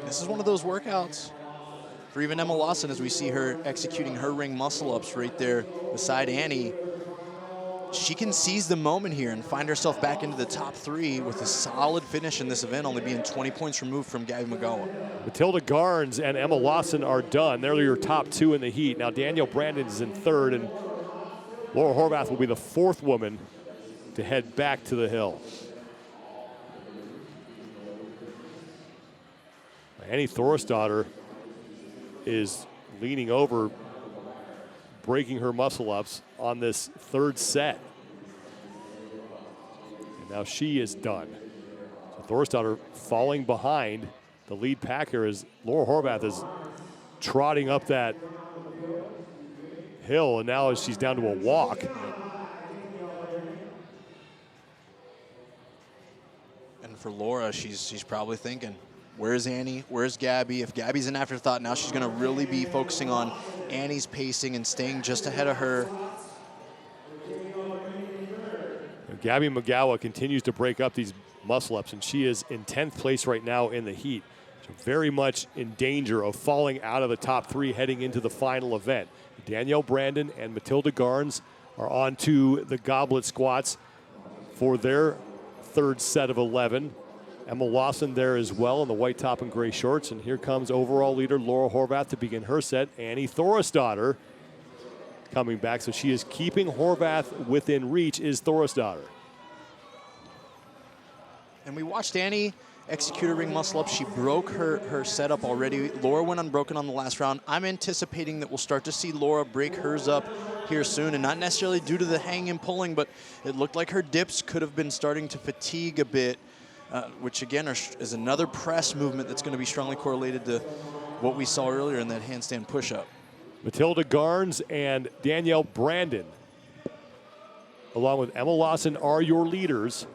This is one of those workouts for even Emma Lawson, as we see her executing her ring muscle-ups right there beside Annie. She can seize the moment here and find herself back into the top 3 with a solid finish in this event, only being 20 points removed from Gabby Magawa. Matilda Garnes and Emma Lawson are done. They're your top 2 in the heat. Now Danielle Brandon is in 3rd, and Laura Horvath will be the 4th woman to head back to the hill. Annie Thorisdottir is leaning over, breaking her muscle-ups on this 3rd set. And now she is done. So Thorisdottir falling behind the lead pack here as Laura Horvath is trotting up that hill, and now she's down to a walk. And for Laura, she's probably thinking, where's Annie? Where's Gabby? If Gabby's an afterthought, now she's going to really be focusing on Annie's pacing and staying just ahead of her. Gabby Magawa continues to break up these muscle-ups, and she is in 10th place right now in the heat. So very much in danger of falling out of the top 3 heading into the final event. Danielle Brandon and Matilda Garnes are on to the Goblet Squats for their 3rd set of 11. Emma Lawson there as well in the white top and gray shorts. And here comes overall leader Laura Horvath to begin her set. Annie Thorisdottir coming back. So she is keeping Horvath within reach, is Thorisdottir. And we watched Annie execute a ring muscle up. She broke her setup already. Laura went unbroken on the last round. I'm anticipating that we'll start to see Laura break hers up here soon, and not necessarily due to the hanging and pulling, but it looked like her dips could have been starting to fatigue a bit, which again is another press movement that's going to be strongly correlated to what we saw earlier in that handstand push-up. Matilda Garnes and Danielle Brandon, along with Emma Lawson, are your leaders.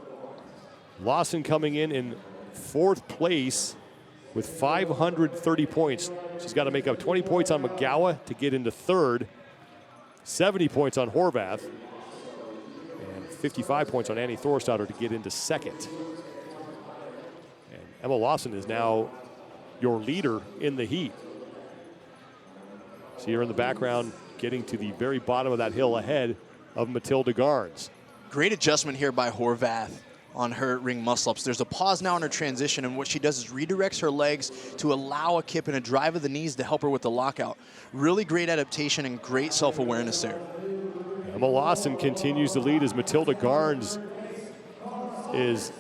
Lawson coming in 4th place with 530 points. She's got to make up 20 points on Magawa to get into 3rd, 70 points on Horvath, and 55 points on Annie Thorisdottir to get into 2nd. And Emma Lawson is now your leader in the heat. See her in the background getting to the very bottom of that hill ahead of Matilda Garnes. Great adjustment here by Horvath on her ring muscle-ups. There's a pause now in her transition, and what she does is redirects her legs to allow a kip and a drive of the knees to help her with the lockout. Really great adaptation and great self-awareness there. Emma Lawson continues to lead as Matilda Garnes is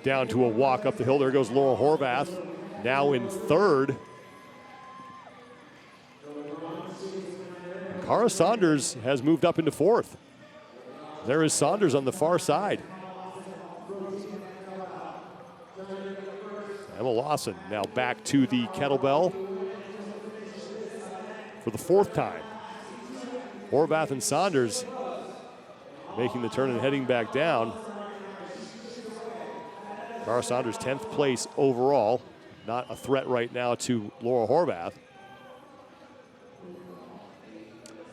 down to a walk up the hill. There goes Laura Horvath, now in 3rd. Cara Saunders has moved up into 4th. There is Saunders on the far side. Emma Lawson now back to the kettlebell for the 4th time. Horvath and Saunders making the turn and heading back down. Cara Saunders 10th place overall. Not a threat right now to Laura Horvath.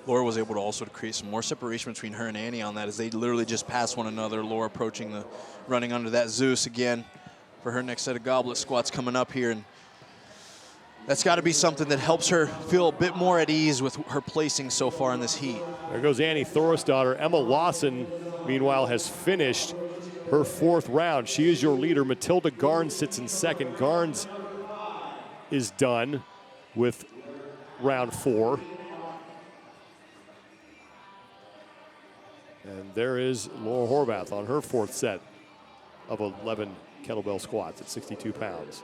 Laura was able to also create some more separation between her and Annie on that as they literally just passed one another. Laura approaching the running under that Zeus again for her next set of goblet squats coming up here. And that's got to be something that helps her feel a bit more at ease with her placing so far in this heat. There goes Annie Thorisdottir. Emma Lawson, meanwhile, has finished her 4th round. She is your leader. Matilda Garnes sits in 2nd. Garnes is done with round 4. And there is Laura Horvath on her 4th set of 11 kettlebell squats at 62 pounds.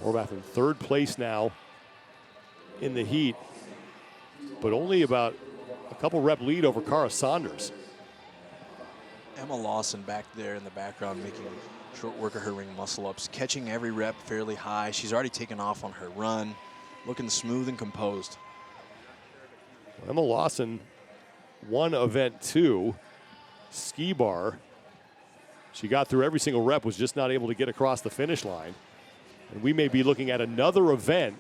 Horvath in 3rd place now in the heat, but only about a couple rep lead over Cara Saunders. Emma Lawson back there in the background making short work of her ring muscle-ups, catching every rep fairly high. She's already taken off on her run, looking smooth and composed. Emma Lawson won event 2, ski bar. She got through every single rep, was just not able to get across the finish line. And we may be looking at another event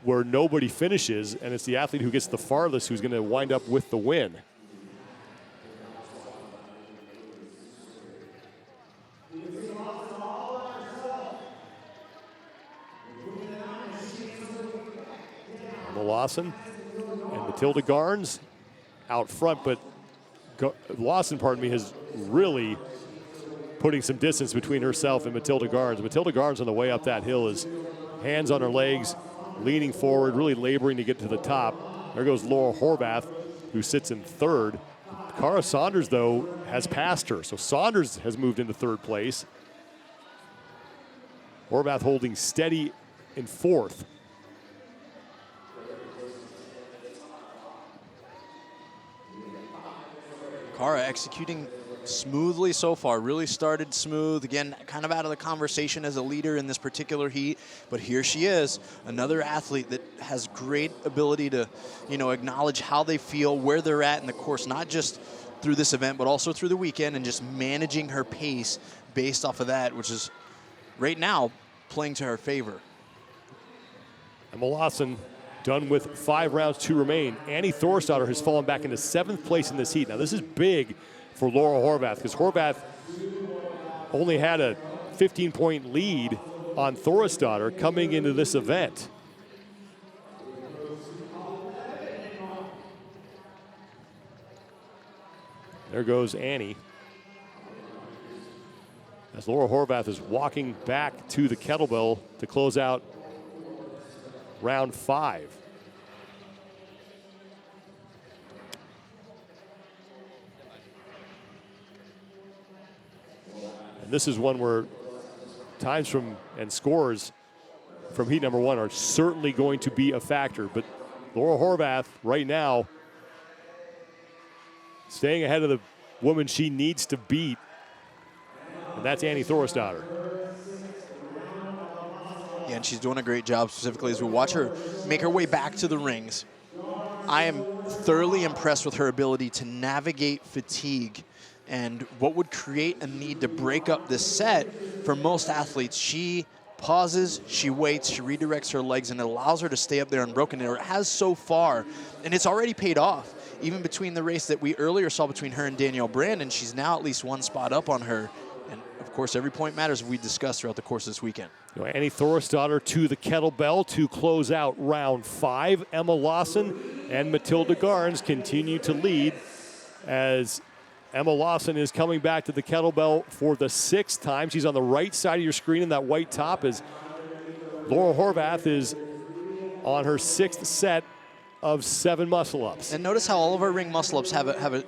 where nobody finishes, and it's the athlete who gets the farthest who's going to wind up with the win. Emma Lawson and Matilda Garnes out front, but Lawson, is really putting some distance between herself and Matilda Garnes. Matilda Garnes on the way up that hill is hands on her legs, leaning forward, really laboring to get to the top. There goes Laura Horvath, who sits in third. Cara Saunders, though, has passed her, so Saunders has moved into third place. Horvath holding steady in fourth. Cara executing smoothly so far, really started smooth. Again, kind of out of the conversation as a leader in this particular heat, but here she is, another athlete that has great ability to, acknowledge how they feel, where they're at in the course, not just through this event, but also through the weekend, and just managing her pace based off of that, which is right now playing to her favor. Emma Lawson done with 5 rounds to remain. Annie Thorstadter has fallen back into 7th place in this heat. Now, this is big for Laura Horvath, because Horvath only had a 15-point lead on Thorstadter coming into this event. There goes Annie, as Laura Horvath is walking back to the kettlebell to close out round 5. And this is one where times from and scores from heat number 1 are certainly going to be a factor. But Laura Horvath right now staying ahead of the woman she needs to beat, and that's Annie Thorstadter. Yeah, and she's doing a great job, specifically as we watch her make her way back to the rings. I am thoroughly impressed with her ability to navigate fatigue and what would create a need to break up this set for most athletes. She pauses, she waits, she redirects her legs, and it allows her to stay up there unbroken. And it has so far, and it's already paid off. Even between the race that we earlier saw between her and Danielle Brandon, she's now at least 1 spot up on her. And of course, every point matters, as we discussed throughout the course of this weekend. Annie Thorstadter to the kettlebell to close out round 5. Emma Lawson and Matilda Garnes continue to lead, as Emma Lawson is coming back to the kettlebell for the 6th time. She's on the right side of your screen in that white top, as Laura Horvath is on her 6th set of 7 muscle-ups. And notice how all of our ring muscle-ups have a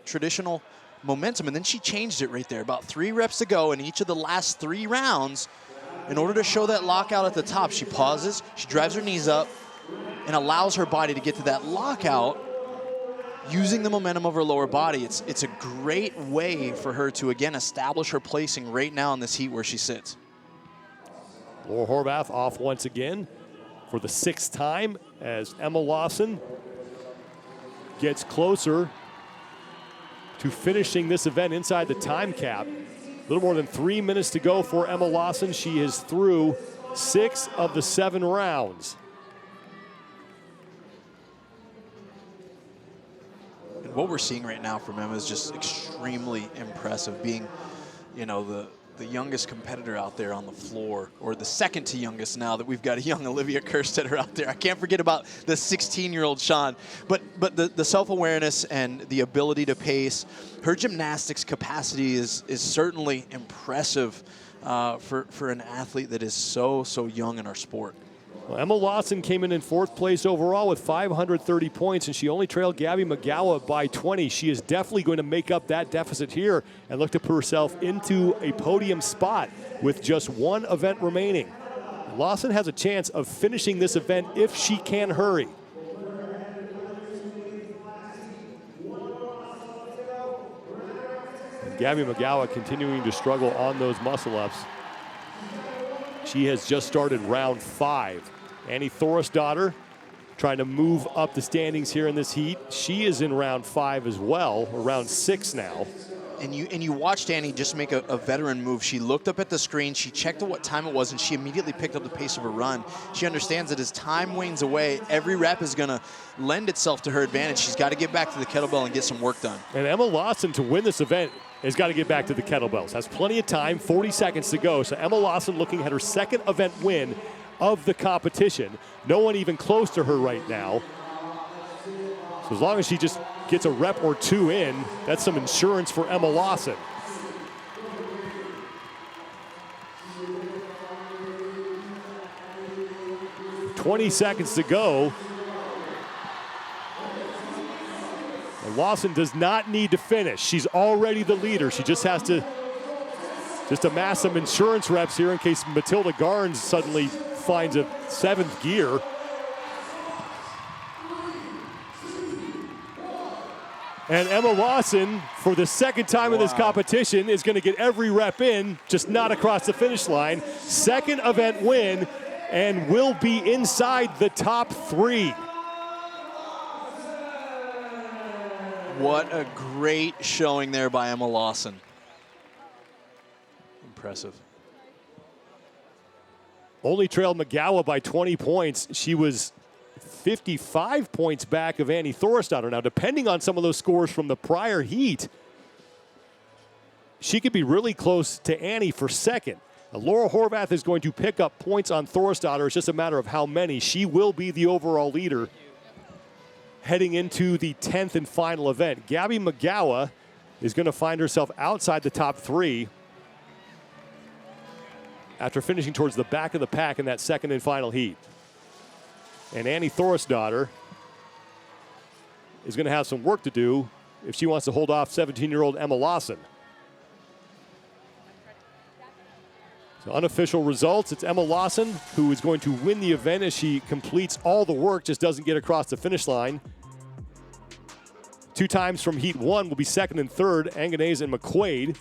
traditional momentum, and then she changed it right there. About 3 reps to go in each of the last 3 rounds. In order to show that lockout at the top, she pauses, she drives her knees up, and allows her body to get to that lockout using the momentum of her lower body. It's a great way for her to, again, establish her placing right now in this heat where she sits. Laura Horvath off once again for the 6th time, as Emma Lawson gets closer to finishing this event inside the time cap. A little more than 3 minutes to go for Emma Lawson. She is through 6 of the 7 rounds. And what we're seeing right now from Emma is just extremely impressive, being, the youngest competitor out there on the floor, or the second to youngest now that we've got a young Olivia Kerstetter out there. I can't forget about the 16-year-old Sean, but the self-awareness and the ability to pace, her gymnastics capacity is certainly impressive for an athlete that is so young in our sport. Well, Emma Lawson came in 4th place overall with 530 points, and she only trailed Gabby McGowan by 20. She is definitely going to make up that deficit here and look to put herself into a podium spot with just 1 event remaining. Lawson has a chance of finishing this event if she can hurry. And Gabby McGowan continuing to struggle on those muscle-ups. She has just started round 5. Annie Thorstadter trying to move up the standings here in this heat. She is in round 5 as well, or round 6 now. And you watched Annie just make a veteran move. She looked up at the screen, she checked what time it was, and she immediately picked up the pace of her run. She understands that as time wanes away, every rep is gonna lend itself to her advantage. She's gotta get back to the kettlebell and get some work done. And Emma Lawson, to win this event, has got to get back to the kettlebells. Has plenty of time, 40 seconds to go. So Emma Lawson looking at her second event win of the competition. No one even close to her right now. So as long as she just gets a rep or two in, that's some insurance for Emma Lawson. "20 seconds to go. And Lawson does not need to finish. She's already the leader. She just has to amass some insurance reps here in case Matilda Garns suddenly finds a 7th gear. And Emma Lawson, for the second time in this competition, is going to get every rep in, just not across the finish line. Second event win, and will be inside the top 3. What a great showing there by Emma Lawson. Impressive. Only trailed McGowan by 20 points. She was 55 points back of Annie Thorstadter. Now, depending on some of those scores from the prior heat, she could be really close to Annie for second. Now, Laura Horvath is going to pick up points on Thorstadter. It's just a matter of how many. She will be the overall leader heading into the 10th and final event. Gabby McGowan is going to find herself outside the top 3 after finishing towards the back of the pack in that second and final heat. And Annie Thorstadter is going to have some work to do if she wants to hold off 17-year-old Emma Lawson. So unofficial results, it's Emma Lawson who is going to win the event as she completes all the work, just doesn't get across the finish line. 2 times from heat 1 will be second and third, Anganese and McQuaid,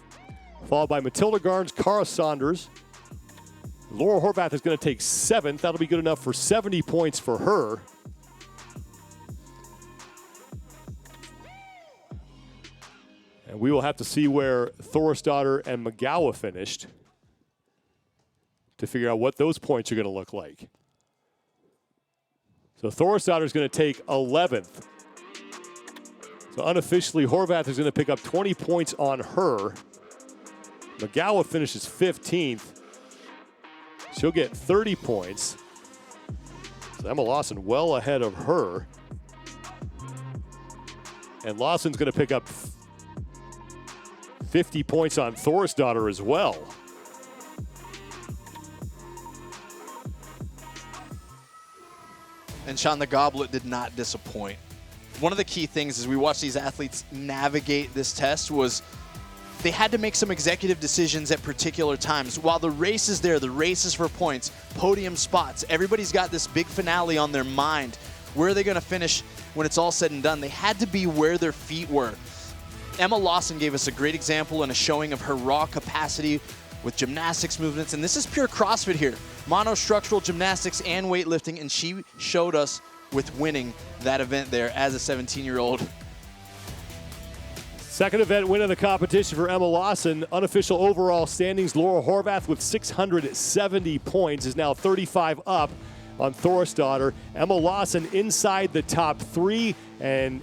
followed by Matilda Garns, Cara Saunders. Laura Horvath is going to take 7th. That'll be good enough for 70 points for her. And we will have to see where Thorstadter and McGowan finished to figure out what those points are going to look like. So Thorstadter is going to take 11th. So unofficially, Horvath is going to pick up 20 points on her. McGowan finishes 15th. She'll get 30 points. So Emma Lawson well ahead of her. And Lawson's going to pick up 50 points on Thorstadter as well. And Sean, the goblet did not disappoint. One of the key things as we watch these athletes navigate this test was they had to make some executive decisions at particular times. While the race is there, the race is for points, podium spots, everybody's got this big finale on their mind. Where are they going to finish when it's all said and done? They had to be where their feet were. Emma Lawson gave us a great example and a showing of her raw capacity with gymnastics movements, and this is pure CrossFit here. Monostructural gymnastics and weightlifting, and she showed us with winning that event there as a 17-year-old. Second event win of the competition for Emma Lawson. Unofficial overall standings, Laura Horvath with 670 points is now 35 up on Thorstadter. Emma Lawson inside the top 3, and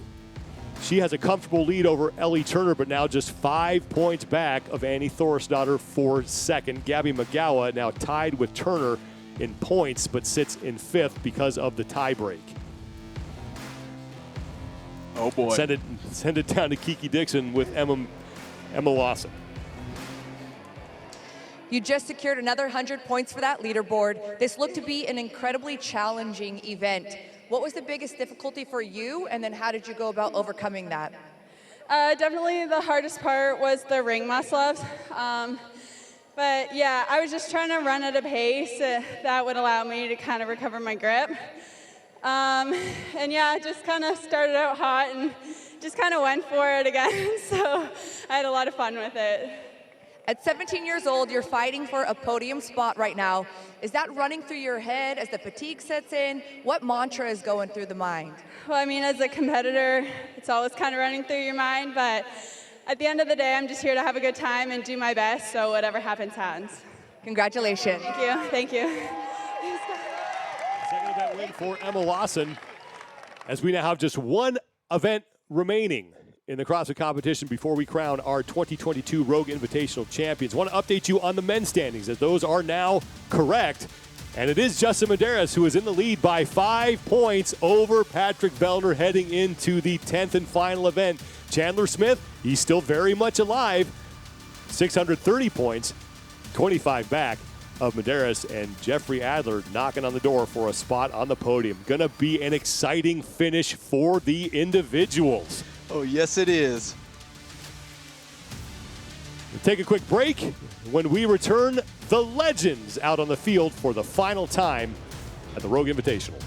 she has a comfortable lead over Ellie Turner, but now just 5 points back of Annie Thorstadter for second. Gabby McGowan now tied with Turner in points, but sits in 5th because of the tiebreak. Oh boy. Send it down to Kiki Dixon with Emma Lawson. You just secured another 100 points for that leaderboard. This looked to be an incredibly challenging event. What was the biggest difficulty for you, and then how did you go about overcoming that? Definitely the hardest part was the ring muscle-ups. But yeah, I was just trying to run at a pace that would allow me to kind of recover my grip. And yeah, just kind of started out hot and just kind of went for it again. So I had a lot of fun with it. At 17 years old, you're fighting for a podium spot right now. Is that running through your head as the fatigue sets in? What mantra is going through the mind? Well, I mean, as a competitor, it's always kind of running through your mind, but at the end of the day, I'm just here to have a good time and do my best, so whatever happens, happens. Congratulations. Thank you. Thank you. Second event win for Emma Lawson, as we now have just one event remaining in the CrossFit competition before we crown our 2022 Rogue Invitational champions. I want to update you on the men's standings, as those are now correct. And it is Justin Medeiros who is in the lead by 5 points over Patrick Vellner heading into the 10th and final event. Chandler Smith, he's still very much alive, 630 points, 25 back of Medeiros, and Jeffrey Adler knocking on the door for a spot on the podium. Gonna be an exciting finish for the individuals. Oh, yes, it is. We'll take a quick break. When we return, the legends out on the field for the final time at the Rogue Invitational.